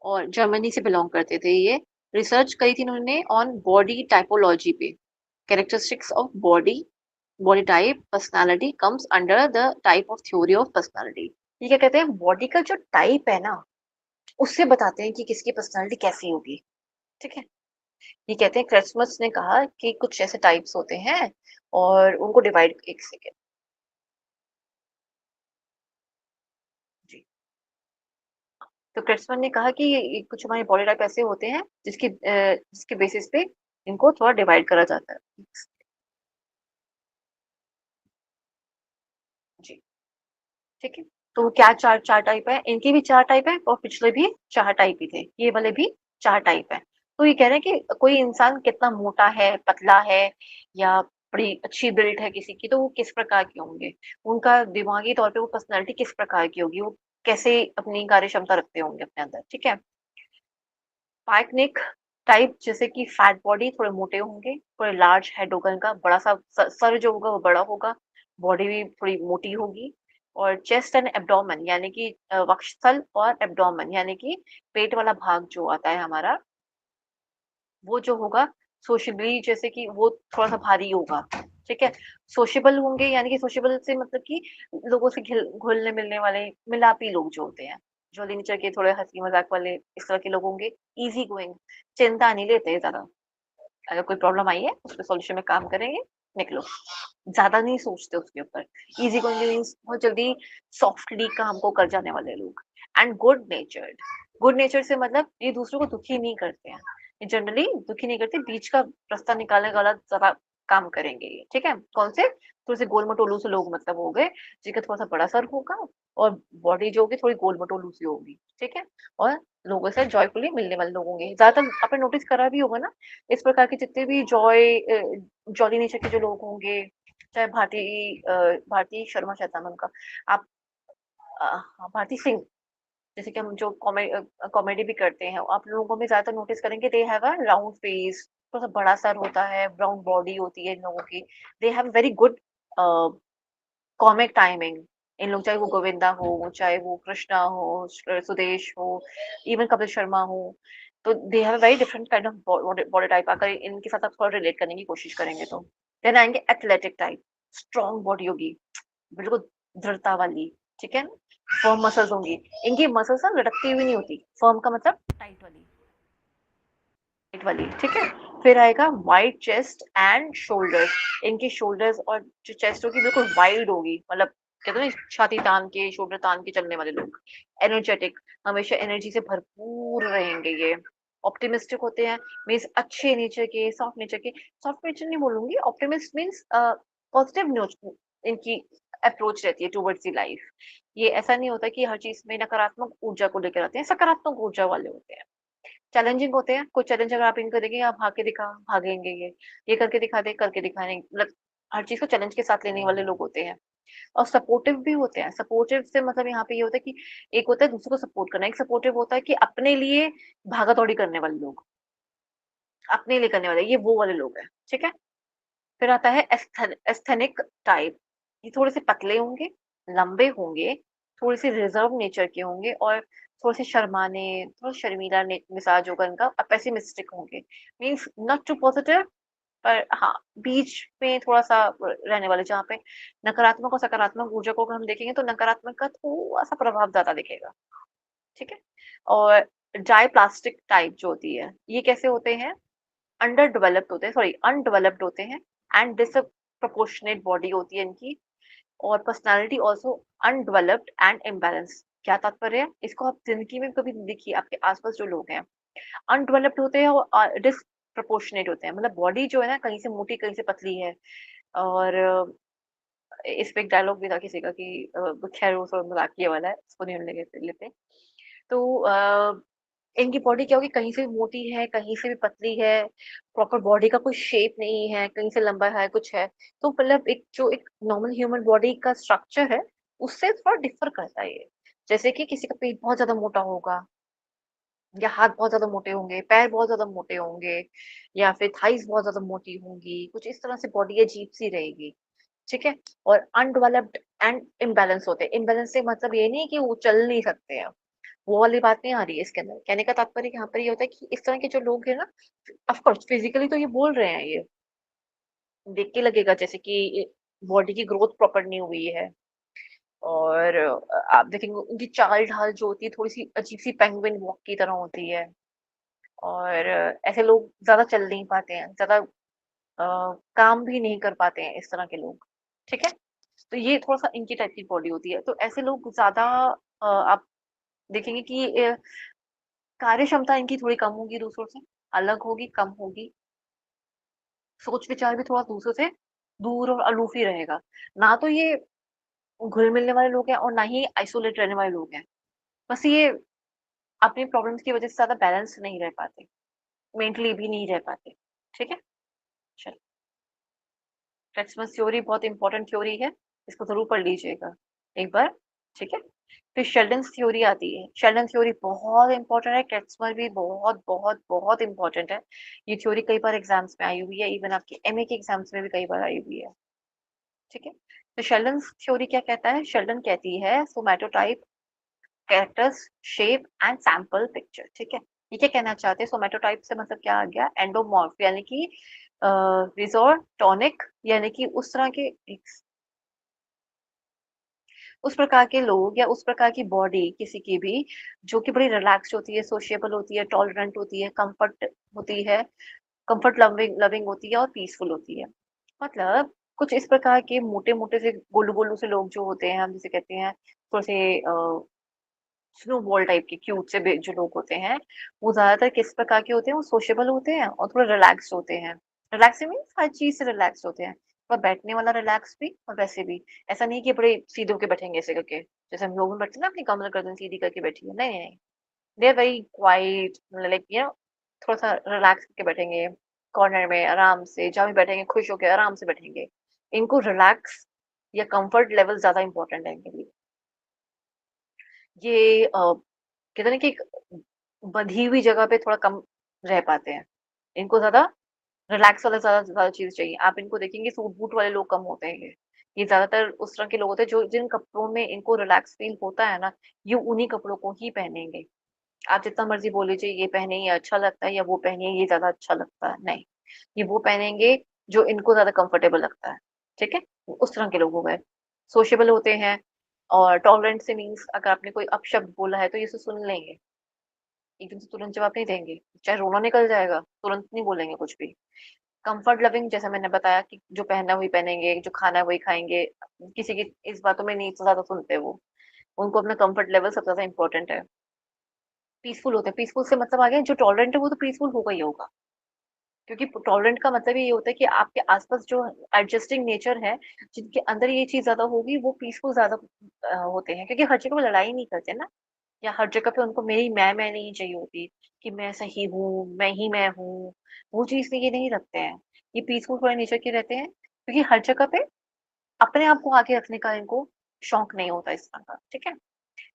और जर्मनी से बिलोंग करते थे ये। रिसर्च करी थी उन्होंने ऑन बॉडी टाइपोलॉजी पे। Characteristics of body, body type, personality comes under the type of theory of personality. ये क्या कहते हैं? बॉडी का जो टाइप है ना, उससे बताते हैं कि किसकी पर्सनैलिटी कैसी होगी, ठीक है? ये कहते हैं क्रिसमस ने कहा कि कुछ ऐसे टाइप्स होते हैं और उनको डिवाइड, एक सेकेंड जी। तो क्रिसमस ने कहा कि ये कुछ हमारे बॉडी टाइप ऐसे होते हैं जिसके बेसिस पे इनको थोड़ा डिवाइड करा जाता है। ठीक है? तो क्या 4 टाइप है, इनके भी 4 टाइप है और पिछले भी 4 टाइप ही थे, ये वाले भी 4 टाइप है। तो ये कह रहे हैं कि कोई इंसान कितना मोटा है, पतला है या बड़ी अच्छी बिल्ड है किसी की, तो वो किस प्रकार के होंगे, उनका दिमागी तौर पे वो पर्सनैलिटी किस प्रकार की होगी, वो कैसे अपनी कार्य क्षमता रखते होंगे अपने अंदर, ठीक है? पाइकनिक टाइप जैसे कि फैट बॉडी, थोड़े मोटे होंगे, थोड़े लार्ज हेड होगा इनका, बड़ा सा सर जो होगा वो बड़ा होगा, बॉडी भी थोड़ी मोटी होगी और चेस्ट एंड एब्डोमेन यानी कि वक्षस्थल और एब्डोमेन यानी कि पेट वाला भाग जो आता है हमारा, वो जो होगा सोशली जैसे कि वो थोड़ा सा भारी होगा, ठीक है? सोशेबल होंगे यानी कि सोशेबल से मतलब कि लोगों से घुलने मिलने वाले मिलापी लोग जो होते हैं, जॉली नेचर के, थोड़े हंसी मजाक वाले, इस तरह के लोग होंगे। इजी गोइंग, चिंता नहीं लेते ज्यादा, अगर कोई प्रॉब्लम आई है उसके सॉल्यूशन में काम करेंगे, निकलो, ज्यादा नहीं सोचते उसके ऊपर। इजी गोइंग मीन्स बहुत जल्दी सॉफ्टली काम को कर जाने वाले लोग। एंड गुड नेचर्ड, गुड नेचर से मतलब ये दूसरों को दुखी नहीं करते हैं, ये जनरली दुखी नहीं करते, बीच का रास्ता निकालने वाला जरा काम करेंगे ये, ठीक है? कौन से? थोड़े से गोल मटोलू से लोग मतलब हो गए, जिनका थोड़ा सा बड़ा सर होगा और बॉडी जो होगी थोड़ी गोल मटोलू सी होगी, ठीक है? और लोगों से जॉयफुली मिलने वाले लोग होंगे ज्यादातर, आपने नोटिस करा भी होगा ना, इस प्रकार के जितने भी जॉली नेचर के जो लोग होंगे, चाहे भारती शर्मा शायद नाम है उनका, आप हाँ, भारती सिंह, जैसे कि हम जो कॉमेडी भी करते हैं, आप लोगों में ज्यादातर नोटिस करेंगे they have a round face, थोड़ा सा बड़ा सर होता है, ब्राउन बॉडी होती है इन लोगों की, they have very good comic timing. इन लोग चाहे वो गोविंदा हो, चाहे वो कृष्णा हो, सुदेश हो, इवन कपिल शर्मा हो, तो they have a very different kind of body type. अगर इनके साथ आप थोड़ा रिलेट करने की कोशिश करेंगे तो देन आएंगे एथलेटिक टाइप, स्ट्रॉन्ग बॉडी होगी, बिल्कुल दृढ़ता वाली, ठीक है? फर्म मसल्स होंगी, इनकी मसल्स ना लटकती हुई नहीं होती, फर्म का मतलब टाइट वाली, टाइट वाली, ठीक है? फिर आएगा वाइड चेस्ट एंड शोल्डर्स, इनके शोल्डर्स और जो चेस्ट होगी बिल्कुल वाइड होगी, मतलब कहते हैं ना छाती तान के, शोल्डर तान के चलने वाले लोग। एनर्जेटिक, हमेशा एनर्जी से भरपूर रहेंगे ये। ऑप्टिमिस्टिक होते हैं, मीन्स अच्छे नेचर के, सॉफ्ट नेचर के, सॉफ्ट नेचर नहीं बोलूंगी, ऑप्टिमिस्ट मीन्स पॉजिटिव इनकी अप्रोच रहती है टुवर्ड्स दी लाइफ। ये ऐसा नहीं होता कि हर चीज में नकारात्मक ऊर्जा को लेकर आते हैं, सकारात्मक ऊर्जा वाले होते हैं। चैलेंजिंग होते हैं, कोई चैलेंज अगर आप इनको देंगे, आप भाग के दिखा, भागेंगे ये करके दिखा दे, करके दिखाने, मतलब हर चीज को चैलेंज के साथ लेने वाले लोग होते हैं। और सपोर्टिव भी होते हैं, सपोर्टिव से मतलब यहाँ पे ये होता है कि एक होता है दूसरे को सपोर्ट करना, एक सपोर्टिव होता है कि अपने लिए भागा दौड़ी करने वाले लोग, अपने लिए करने वाले, ये वो वाले लोग हैं, ठीक है? फिर आता है एस्थेनिक टाइप, ये थोड़े से पतले होंगे, लंबे होंगे, थोड़े से रिजर्व नेचर के होंगे और थोड़े से शर्माने, थोड़ा शर्मीला मिजाज होगा इनका, और पेसिमिस्टिक होंगे, मीन्स नॉट टू पॉजिटिव, पर हाँ बीच में थोड़ा सा रहने वाले, जहाँ पे नकारात्मक और सकारात्मक ऊर्जा को अगर हम देखेंगे तो नकारात्मक का थोड़ा सा प्रभाव ज्यादा दिखेगा, ठीक है? और डाई प्लास्टिक टाइप जो होती है, ये कैसे होते हैं? अंडर डेवलप्ड होते हैं, सॉरी अनडेवलप्ड होते हैं, एंड डिसप्रपोर्शनेट बॉडी होती है इनकी, और personality also undeveloped and imbalance. क्या तात्पर्य है? इसको आप जिंदगी में कभी देखिए, आपके आसपास जो लोग हैं अनडेवलप्ड होते हैं और डिसप्रपोर्शनेट होते हैं, मतलब बॉडी जो है ना कहीं से मोटी कहीं से पतली है। और इस पे एक डायलॉग भी था किसी का कि खैर वो सब मजाकिया वाला है, उसको नहीं हम लेते लेते। तो इनकी बॉडी क्या होगी, कहीं से भी मोटी है, कहीं से भी पतली है, प्रॉपर बॉडी का कोई शेप नहीं है, कहीं से लंबा है, कुछ है। तो मतलब एक जो एक नॉर्मल ह्यूमन बॉडी का स्ट्रक्चर है, उससे थोड़ा डिफर करता है ये। जैसे कि किसी का पेट बहुत ज्यादा मोटा होगा, या हाथ बहुत ज्यादा मोटे होंगे, पैर बहुत ज्यादा मोटे होंगे, या फिर थाइस बहुत ज्यादा मोटी होंगी, कुछ इस तरह से बॉडी अजीब सी रहेगी, ठीक है? और अनडेवलप्ड एंड इम्बैलेंस होते हैं, इम्बैलेंस से मतलब ये नहीं कि वो चल नहीं सकते हैं, वो वाली बात नहीं आ रही है इसके अंदर। कहने का तात्पर्य यहाँ पर ये होता है कि इस तरह के जो लोग हैं ना, ऑफ कोर्स फिजिकली तो ये बोल रहे हैं, ये देख के लगेगा जैसे कि बॉडी की ग्रोथ प्रॉपर नहीं हुई है। और आप देखेंगे उनकी चाल ढाल जो होती है थोड़ी सी अजीब सी पेंगुइन वॉक की तरह होती है। और ऐसे लोग ज्यादा चल नहीं पाते हैं, ज्यादा काम भी नहीं कर पाते हैं, इस तरह के लोग, ठीक है? तो ये थोड़ा सा इनकी टाइप की बॉडी होती है, तो ऐसे लोग ज्यादा आप देखेंगे कि कार्य क्षमता इनकी थोड़ी कम होगी, दूसरों से अलग होगी, कम होगी, सोच विचार भी थोड़ा दूसरों से दूर और अलूफ ही रहेगा। ना तो ये घुल-मिलने वाले लोग हैं और ना ही आइसोलेट रहने वाले लोग हैं। बस ये अपनी प्रॉब्लम्स की वज़ह से ज़्यादा बैलेंस नहीं रह पाते, मेंटली भी नहीं रह पाते। ठीक है? चलो, फ्लेक्सिबल थ्योरी बहुत इंपॉर्टेंट थ्योरी है, इसको ज़रूर पढ़ लीजिएगा एक बार, ठीक है? फिर शेल्डन्स थ्योरी आती है, शेल्डन थ्योरी बहुत इंपॉर्टेंट है, क्रेट्ज़मर भी बहुत, बहुत, बहुत इंपॉर्टेंट है। ये थ्योरी कई बार एग्ज़ाम्स में आई हुई है, इवन आपके एमए के एग्ज़ाम्स में भी कई बार आई हुई है, ठीक है? तो शेल्डन्स थ्योरी क्या कहता है? शेल्डन कहती है somatotype, characters, shape and sample picture, ठीक है? ये क्या कहना चाहते हैं? सोमैटोटाइप से मतलब क्या आ गया? एंडोमॉर्फ यानी कि रिज़ॉर्ट, टॉनिक यानी कि उस तरह के उस प्रकार के लोग या उस प्रकार की बॉडी किसी की भी जो कि बड़ी रिलैक्स्ड होती है, सोशिएबल होती है, टॉलरेंट होती है, कम्फर्ट होती है, कम्फर्ट लविंग लविंग होती है और पीसफुल होती है। मतलब कुछ इस प्रकार के मोटे-मोटे से गोलू-गोलू से लोग जो होते हैं, हम जिसे कहते हैं थोड़े से स्नोबॉल टाइप के क्यूट से बे जो लोग होते हैं, वो ज़्यादातर किस प्रकार के होते हैं? वो सोशिएबल होते हैं और थोड़ा रिलैक्स्ड होते हैं। रिलैक्स्ड मीन्स हर चीज़ से रिलैक्स्ड होते हैं। और बैठने वाला रिलैक्स भी और वैसे भी। ऐसा नहीं कि बड़े सीधे होके बैठेंगे ऐसे करके, जैसे हम लोग में बैठते हैं ना अपनी कमर गर्दन सीधी करके बैठिए, नहीं, नहीं, नहीं। They are very quite like थोड़ा-सा रिलैक्स करके बैठेंगे, कॉर्नर में आराम से, जहाँ भी बैठेंगे खुश होके आराम से बैठेंगे। इनको रिलैक्स या कम्फर्ट लेवल ज़्यादा इम्पोर्टेंट है इनके लिए। ये कहते हैं ना कि एक बंधी हुई जगह पे थोड़ा कम रह पाते हैं। इनको ज़्यादा रिलैक्स वाला ज़्यादा ज़्यादा चीज़ चाहिए। आप इनको देखेंगे सूट-बूट वाले लोग कम होते हैं ये। ये ज़्यादातर उस तरह के लोग होते हैं जो जिन कपड़ों में इनको रिलैक्स फ़ील होता है ना, ये उन्हीं कपड़ों को ही पहनेंगे। आप जितना मर्ज़ी बोल लीजिए ये पहने ये अच्छा लगता है या वो पहनिए ये ज़्यादा अच्छा लगता है, नहीं। ये वो पहनेंगे जो इनको ज़्यादा कंफर्टेबल लगता है, ठीक है? उस तरह के लोग हो गए। सोशेबल होते हैं और टॉलरेंट से मीन्स अगर आपने कोई अपशब्द बोला है तो ये उसे सुन लेंगे। एकदम से तुरंत जवाब नहीं देंगे। चाहे रोना निकल जाएगा, तुरंत नहीं बोलेंगे कुछ भी। कम्फर्ट लविंग जैसा मैंने बताया कि जो पहनना है वही पहनेंगे, जो खाना है वही खाएँगे। किसी की इस बातों में नहीं ज़्यादा सुनते वो। उनको अपना कम्फर्ट लेवल सबसे ज़्यादा इम्पोर्टेंट है। पीसफुल होते हैं, पीसफुल से मतलब आ गया जो टॉलरेंट है वो तो पीसफुल होगा ही होगा। क्योंकि टॉलरेंट का मतलब ही ये होता है कि आपके आस-पास जो एडजस्टिंग नेचर है, जिनके अंदर ये चीज़ ज़्यादा होगी वो पीसफुल ज़्यादा होते हैं। क्योंकि हर जगह वो लड़ाई नहीं करते ना, या हर जगह पे उनको मेरी मैं नहीं चाहिए होती, कि मैं सही हूँ, मैं ही मैं हूँ। वो चीज़ ये नहीं रखते हैं। ये पीसफुल थोड़े नेचर के रहते हैं, क्योंकि हर जगह पे अपने आप को आगे रखने का इनको शौक नहीं होता इस तरह का, ठीक है?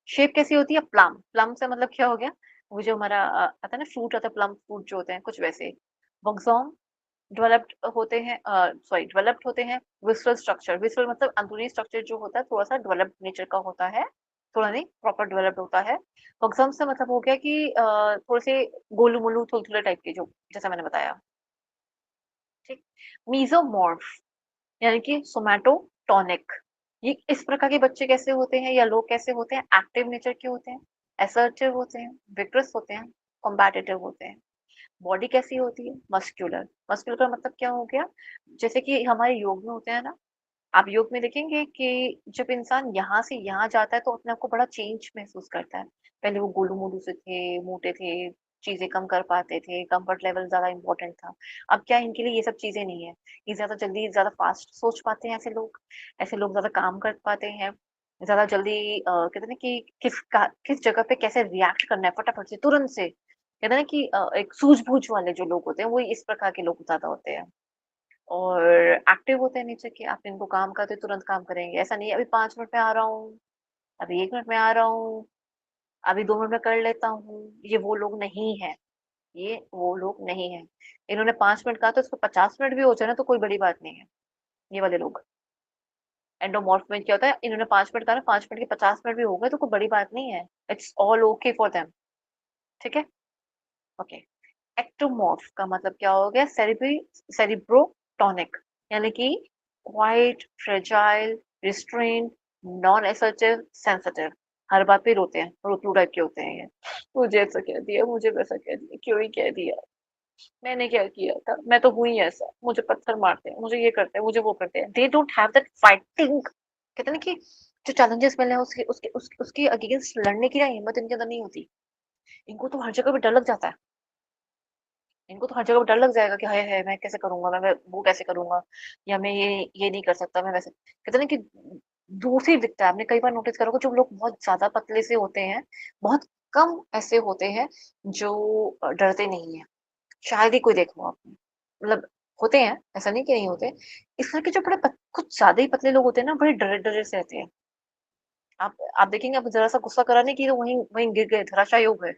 शेप कैसी होती है? प्लम। प्लम से मतलब क्या हो गया? वो जो हमारा आता है ना फ्रूट आता है प्लम फ्रूट जो होते हैं, कुछ वैसे। वक्सॉर्म डेवलप्ड होते हैं डेवलप्ड होते हैं विसरल स्ट्रक्चर। विसरल मतलब अंदरूनी स्ट्रक्चर जो होता है थोड़ा-सा डेवलप्ड नेचर का होता है, थोड़ा नहीं प्रॉपर डेवलप्ड होता है। वक्सॉर्म से मतलब हो गया कि थोड़े से गोलू-मोलू, थुलथुले टाइप के जो जैसा मैंने बताया, ठीक? मेसोमॉर्फ यानी कि सोमैटोटॉनिक। ये इस प्रकार के बच्चे कैसे होते हैं या लोग कैसे होते हैं? एक्टिव नेचर के होते हैं, असर्टिव होते हैं, विग्रस होते हैं, कॉम्बैटिटिव होते हैं। बॉडी कैसी होती है? मस्कुलर। मस्कुलर का मतलब क्या हो गया? जैसे कि हमारे योग में होते हैं ना, आप योग में देखेंगे कि जब इंसान यहाँ से यहाँ जाता है तो अपने आप को बड़ा चेंज महसूस करता है। पहले वो गोलू-मोलू से थे, मोटे थे, चीज़ें कम कर पाते थे, कम्फर्ट लेवल ज़्यादा इम्पोर्टेंट था। अब क्या है इनके लिए ये सब चीज़ें नहीं है। ये ज़्यादा जल्दी, ज़्यादा फास्ट सोच पाते हैं ऐसे लोग। ऐसे लोग ज़्यादा काम कर पाते हैं। ज़्यादा जल्दी कहते हैं ना कि किस जगह पे कैसे रिएक्ट करना है फटाफट से, तुरंत से। कहते हैं ना कि एक सूझबूझ वाले जो लोग होते हैं, वो इस प्रकार के लोग ज़्यादा होते हैं। और एक्टिव होते हैं नेचर के, आप इनको काम का तो तुरंत काम करेंगे। ऐसा नहीं है अभी 5 मिनट में आ रहा हूँ, अभी 1 मिनट में आ रहा हूँ, अभी 2 मिनट में कर लेता हूँ, ये वो लोग नहीं हैं, ये वो लोग नहीं हैं। इन्होंने 5 मिनट कहा तो इसको 50 मिनट भी हो जाए ना तो कोई बड़ी बात नहीं है, ये वाले लोग। एंडोमॉर्फ में क्या होता है, इन्होंने 5 मिनट कहा ना 5 मिनट के 50 मिनट भी हो गए तो कोई बड़ी बात नहीं है। It's all okay for them, ठीक है? ओके। एक्टोमॉर्फ का मतलब क्या हो गया? सेरिब्रोटोनिक यानी कि quiet, fragile, restrained, non assertive, sensitive. हर बात पे रोते हैं, रोतलू टाइप के होते हैं ये। मुझे ऐसा कह दिया, मुझे वैसा कह दिया, क्यों ही कह दिया? मैंने क्या किया था? मैं तो हुँ ही ऐसा। मुझे पत्थर मारते हैं, मुझे ये करते हैं, मुझे वो करते हैं। They don't have that fighting कहते हैं ना कि जो चैलेंजेस मिले हैं उसके उसके उसके उसके अगेंस्ट लड़ने की ना हिम्मत इनके अंदर नहीं होती। इनको तो हर जगह पे डर लग जाता है। इनको तो हर जगह पे डर लग जाएगा कि हाय हाय मैं कैसे करूँगा, मैं वो कैसे करूँगा या मैं ये नहीं कर सकता, मैं वैसे कहते हैं ना कि दूर से ही दिखता है। आपने कई बार नोटिस करा होगा, जो लोग बहुत ज़्यादा पतले से होते हैं, बहुत कम ऐसे होते हैं जो डरते नहीं हैं। शायद ही कोई देखा हो आपने। मतलब होते हैं, ऐसा नहीं कि नहीं होते। इस तरह के जो बड़े कुछ ज़्यादा ही पतले लोग होते हैं ना, बड़े डरे-डरे से रहते हैं। आप देखेंगे, आप ज़रा-सा गुस्सा करा नहीं कि तो वहीं वहीं गिर गए, धराशायी हो गए।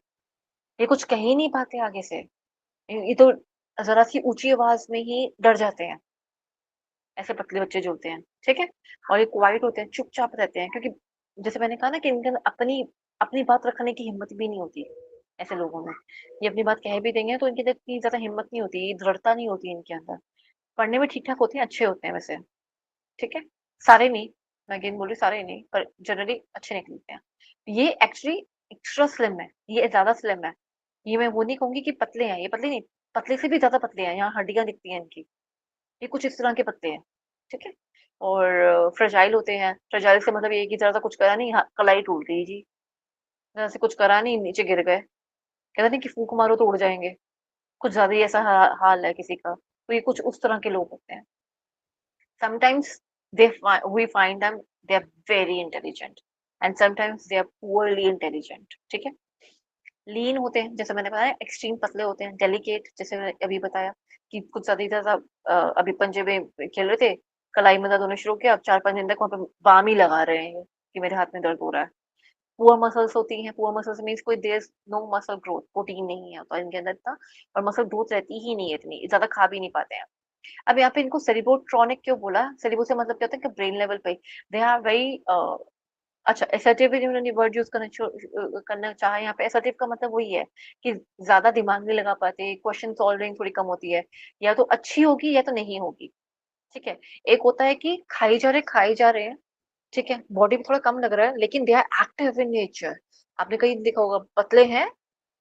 ये कुछ कह ही नहीं पाते आगे से। ये तो ज़रा-सी ऊँची आवाज़ में ही डर जाते हैं। ऐसे पतले बच्चे जो होते हैं, ठीक है? और ये क्वाइट होते हैं, चुपचाप रहते हैं, क्योंकि जैसे मैंने कहा ना कि इनके अंदर अपनी अपनी बात रखने की हिम्मत भी नहीं होती, ऐसे लोगों में। ये अपनी बात कह भी देंगे तो इनके अंदर इतनी ज़्यादा हिम्मत नहीं होती, ये दृढ़ता नहीं होती इनके अंदर। पढ़ने में ठीक-ठाक होते हैं, अच्छे होते हैं वैसे, ठीक है? सारे नहीं, मैं अगेन बोल रही हूँ, सारे नहीं, पर जनरली अच्छे निकलते हैं। ये एक्चुअली एक्स्ट्रा स्लिम है, ये ज़्यादा स्लिम है। ये मैं वो नहीं कहूँगी कि पतले हैं, ये पतले नहीं, पतले से भी ज़्यादा पतले हैं, यहाँ हड्डियाँ दिखती हैं इनकी। ये कुछ इस तरह के पत्ते हैं, ठीक है? और फ्रेजाइल होते हैं, फ्रेजाइल से मतलब ये है कि ज़रा-सा कुछ करा नहीं, हाँ, कलाई टूट गई जी, ज़रा से कुछ करा नहीं, नीचे गिर गए। कहते नहीं कि फूँक मारो तो उड़ जाएँगे, कुछ ज़्यादा ही ऐसा हाल है किसी का, तो ये कुछ उस तरह के लोग होते हैं। Sometimes we find them they are very intelligent and sometimes they are poorly intelligent, ठीक है? लीन होते हैं, जैसे मैंने बताया, एक्सट्रीम पतले होते हैं, डेलिकेट जैसे मैंने अभी बताया कि कुछ ज़्यादा ही ज़्यादा अभी पंजे में खेल रहे थे, कलाई में दर्द होना शुरू हो गया, अब 4-5 दिन तक वहाँ पे बाम ही लगा रहे हैं कि मेरे हाथ में दर्द हो रहा है। पुअर मसल्स होती हैं, पुअर मसल्स मीन्स कोई there is no muscle growth, protein नहीं है होता इनके अंदर इतना, और मसल ग्रोथ रहती ही नहीं है इतनी, ज़्यादा खा भी नहीं पाते हैं। अब यहाँ पे इनको सेरिब्रोट्रॉनिक क्यों बोला? सेरिब्रो से मतलब क्या होता है कि ब्रेन लेवल पे, दे आर वेरी अच्छा, असर्टिव इन्होंने वर्ड यूज़ करना चाहा यहाँ पे। असर्टिव का मतलब वही है कि ज़्यादा दिमाग नहीं लगा पाते, क्वेश्चन सॉल्विंग थोड़ी कम होती है, या तो अच्छी होगी या तो नहीं होगी, ठीक है? एक होता है कि खाई जा रहे हैं, ठीक है? बॉडी में थोड़ा कम लग रहा है, लेकिन they are active in nature. आपने कहीं देखा होगा, पतले हैं,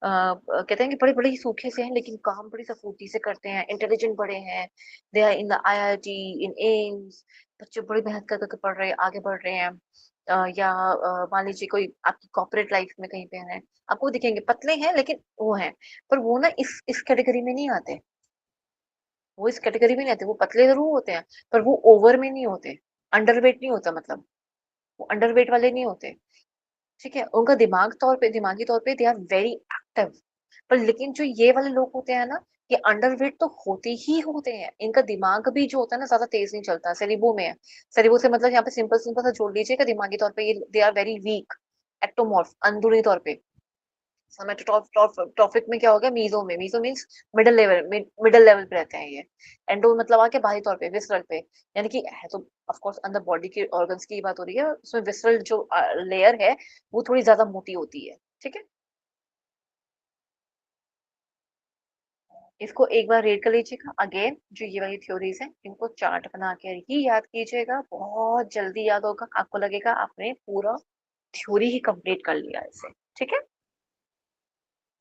कहते हैं कि बड़े-बड़े ही सूखे से हैं, लेकिन काम बड़ी सफूर्ती से करते हैं, इंटेलिजेंट बड़े हैं, they are in the IIT, in AIIMS, बच्चे बड़ी मेहनत कर कर के पढ़ रहे हैं, आगे बढ़ रहे हैं। या मान लीजिए कोई आपकी कॉर्पोरेट लाइफ में कहीं पे हैं, आपको दिखेंगे पतले हैं लेकिन वो हैं, पर वो ना इस कैटेगरी में नहीं आते, वो इस कैटेगरी में नहीं आते, वो पतले ज़रूर होते हैं, पर वो ओवर में नहीं होते, अंडरवेट नहीं होता मतलब, वो अंडरवेट वाले नहीं होते। ठीक है? उनका दिमागी तौर पे दे आर वेरी एक्टिव। पर लेकिन जो ये वाले लोग होते हैं ना, ये अंडरवेट तो होते ही होते हैं। इनका दिमाग भी जो होता है ना, ज़्यादा तेज़ नहीं चलता, सेरेब्रो में है। सेरेब्रो से मतलब यहाँ पे सिंपल सिंपल सा जोड़ लीजिएगा, दिमागी तौर पे ये they are very weak, ectomorph, अंदरूनी तौर पे। सोमैटोट्रॉफिक में क्या हो गया, मीज़ो में, मीज़ो मीन्स मिडल लेवल पे रहते हैं ये। एंडो मतलब आ गया बाहरी तौर पे, विसरल पे। यानी कि है तो ऑफ कोर्स अंदर बॉडी के ऑर्गन्स की बात हो रही है, उसमें विसरल जो लेयर है, वो थोड़ी ज़्यादा मोटी होती है, ठीक है? इसको एक बार रीड कर लीजिएगा अगेन, जो ये वाली थ्योरीज़ हैं, इनको चार्ट बना के ही याद कीजिएगा, बहुत जल्दी याद होगा, आपको लगेगा आपने पूरा थ्योरी ही कंप्लीट कर लिया है इसे, ठीक है?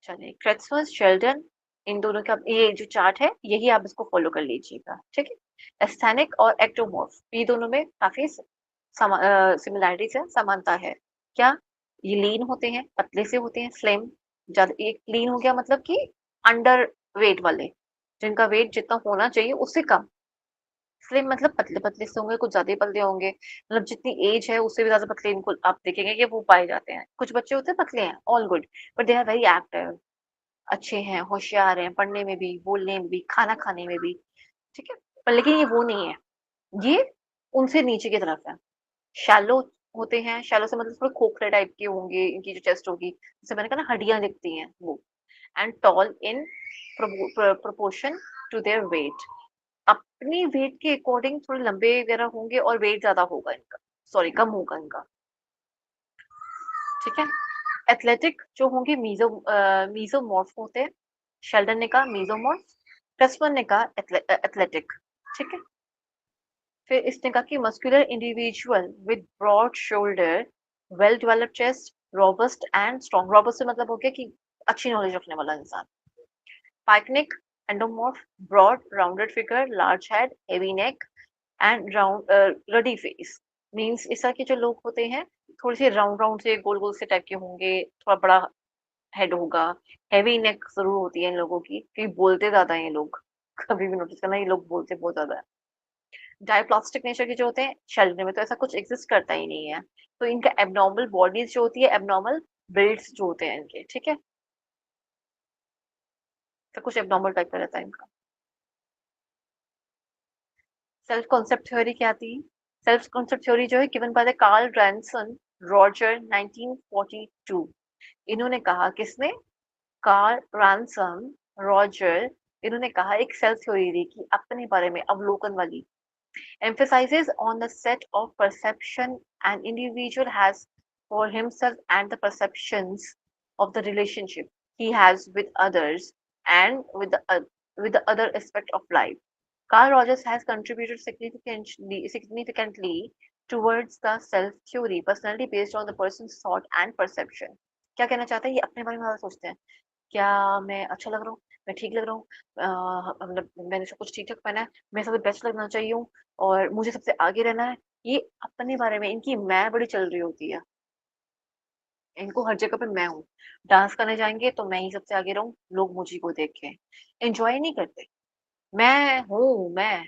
चलिए, क्रेट्सवर्थ, शेल्डन, इन दोनों का ये जो चार्ट है, यही आप इसको फॉलो कर लीजिएगा, ठीक है? एस्थेनिक और एक्टोमॉर्फ, ये दोनों में काफ़ी सिमिलैरिटीज़ है, समानता है। क्या? ये लीन होते हैं, पतले से होते हैं, स्लिम, ज़्यादा एक लीन हो गया मतलब कि अंडर वेट वाले, जिनका वेट जितना होना चाहिए उससे कम। स्लिम मतलब पतले-पतले से होंगे, कुछ ज़्यादा ही पतले होंगे, मतलब जितनी एज है उससे भी ज़्यादा पतले इनको आप देखेंगे कि वो पाए जाते हैं। कुछ बच्चे होते हैं पतले हैं, all good, but they are very active, अच्छे हैं, होशियार हैं, पढ़ने में भी, बोलने में भी, खाना खाने में भी, ठीक है? पर लेकिन ये वो नहीं है, ये उनसे नीचे की तरफ है। शैलो होते हैं, शैलो से मतलब थोड़े खोखले टाइप के होंगे, इनकी जो चेस्ट होगी, जैसे मैंने कहा ना हड्डियाँ दिखती हैं वो, and tall in proportion to their weight. अपनी वेट के अकॉर्डिंग थोड़े लंबे वगैरह होंगे और वेट ज़्यादा होगा इनका, सॉरी कम होगा इनका, ठीक है? एथलेटिक जो होंगे मीज़ोमॉर्फ होते हैं, शेल्डन ने कहा मीज़ोमॉर्फ, क्रेसमर ने कहा एथलेटिक, ठीक है? फिर इसने कहा कि muscular individual with broad shoulder, well developed chest, robust and strong. Robust से मतलब हो गया कि अच्छी नॉलेज रखने वाला इंसान। Pyknic, endomorph, broad rounded figure, large head, heavy neck and round ruddy face. Means इस तरह के जो लोग होते हैं, थोड़े से राउंड राउंड से गोल गोल से टाइप के होंगे, थोड़ा बड़ा हेड होगा, हेवी नेक जरूर होती है इन लोगों की, क्योंकि बोलते ज्यादा हैं ये लोग। कभी भी नोटिस करना, ये लोग बोलते बहुत ज्यादा है। डायप्लास्टिक नेचर के जो होते हैं शेल में तो ऐसा कुछ एग्जिस्ट करता ही नहीं है। तो इनका एब्नॉर्मल बॉडीज जो होती है, एब्नॉर्मल बिल्ड्स जो होते हैं इनके, ठीक है? तो कुछ एब्नॉर्मल टाइप का रहता है इनका। सेल्फ कॉन्सेप्ट थ्योरी क्या थी? सेल्फ कॉन्सेप्ट थ्योरी जो है given by the Carl Ranson, Roger 1942। इन्होंने कहा, किसने? कार्ल रैनसम, रॉजर, इन्होंने कहा एक सेल्फ थ्योरी दी कि अपने बारे में अवलोकन वाली, emphasizes on the set of perception an individual has for himself and the perceptions of the relationship he has with others and with the other aspect of life. Carl Rogers has contributed significantly towards the self theory, personality based on the person's thought and perception. क्या कहना चाहते हैं? ये अपने बारे में ज़्यादा सोचते हैं। क्या मैं अच्छा लग रहा हूँ? मैं ठीक लग रहा हूँ? मतलब मैंने सब कुछ ठीक-ठाक पहना है, मैं सबसे बेस्ट लगना चाहिए हूँ और मुझे सबसे आगे रहना है। ये अपने बारे में इनकी मैं बड़ी चल रही होती है। इनको हर जगह पे मैं हूँ। डांस करने जाएँगे तो मैं ही सबसे आगे रहूँ, लोग मुझी को देखें। एन्जॉय नहीं करते। मैं हूँ, मैं।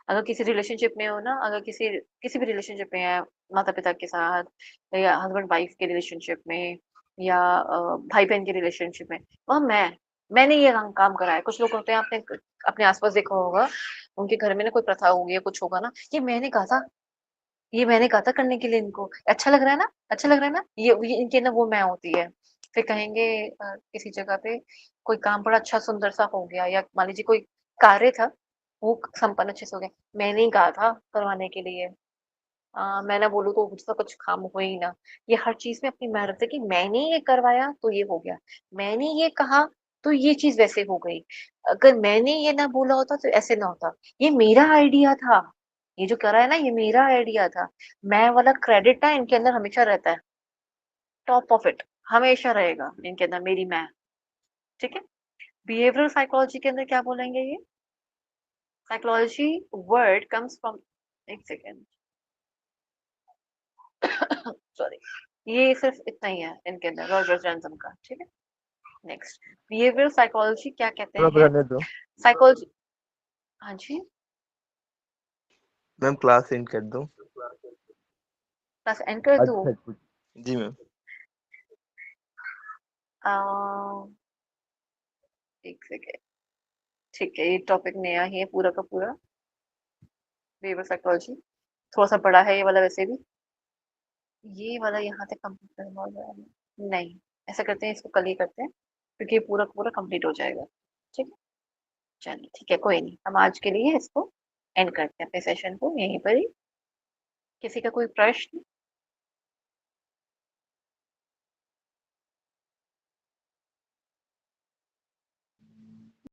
अगर किसी रिलेशनशिप में हो ना, अगर किसी किसी भी रिलेशनशिप में है, माता-पिता के साथ या हस्बैंड-वाइफ के रिलेशनशिप में या भाई-बहन के रिलेशनशिप में, वहाँ मैंने ये काम करा है। कुछ लोग होते हैं, आपने अपने आस-पास देखा होगा, उनके घर में ना कोई प्रथा होगी या कुछ होगा ना, ये मैंने कहा था करने के लिए इनको। अच्छा लग रहा है ना? अच्छा लग रहा है ना? ये इनके अंदर वो मैं होती है। फिर कहेंगे किसी जगह पे कोई काम बड़ा अच्छा सुंदर-सा हो गया या मान लीजिए कोई कार्य था, वो संपन्न अच्छे से हो गया। मैंने ही कहा था करवाने के लिए। मैं ना बोलूँ तो मुझसे कुछ काम हो ही ना। ये हर चीज़ में अपनी मैं रखते हैं कि मैंने ये करवाया तो ये हो गया। मैंने ये कहा तो ये चीज़ वैसे हो गई। अगर मैंने ये ना बोला होता तो ऐसे ना होता। ये मेरा आइडिया था। ये जो करा है ना, ये मेरा आइडिया था। मैं वाला क्रेडिट ना इनके अंदर हमेशा रहता है। टॉप ऑफ इट हमेशा रहेगा इनके अंदर मेरी मैं, ठीक है? बिहेवियरल साइकोलॉजी के अंदर क्या बोलेंगे ये? साइकोलॉजी वर्ड कम्स फ्रॉम, एक सेकंड, सॉरी। ये सिर्फ इतना ही है इनके अंदर रॉजर्स रैंसम का, ठीक है? नेक्स्ट, बिहेवियरल साइकोलॉजी क्या कहते थोड़ा हैं? बताने दो साइकोलॉजी, हाँ जी, मैम, क्लास एंड कर दो। बस एंकर दो। अच्छा अच्छा। जी मैम। एक सेकेंड, ठीक है, ये टॉपिक नया ही है पूरा का पूरा। बिहेवियरल साइकोलॉजी थोड़ा सा बड़ा है ये वाला वैसे भी। ये वाला यहाँ तक कंप्लीट करना हो जाएगा? नहीं, ऐसा करते हैं, इसको कल ही करते हैं क्योंकि ये पूरा पूरा कंप्लीट हो जाएगा, ठीक है? चलिए ठीक है, कोई नहीं, हम आज के लिए इसको एंड करते हैं अपने सेशन को यहीं पर ही। किसी का कोई प्रश्न?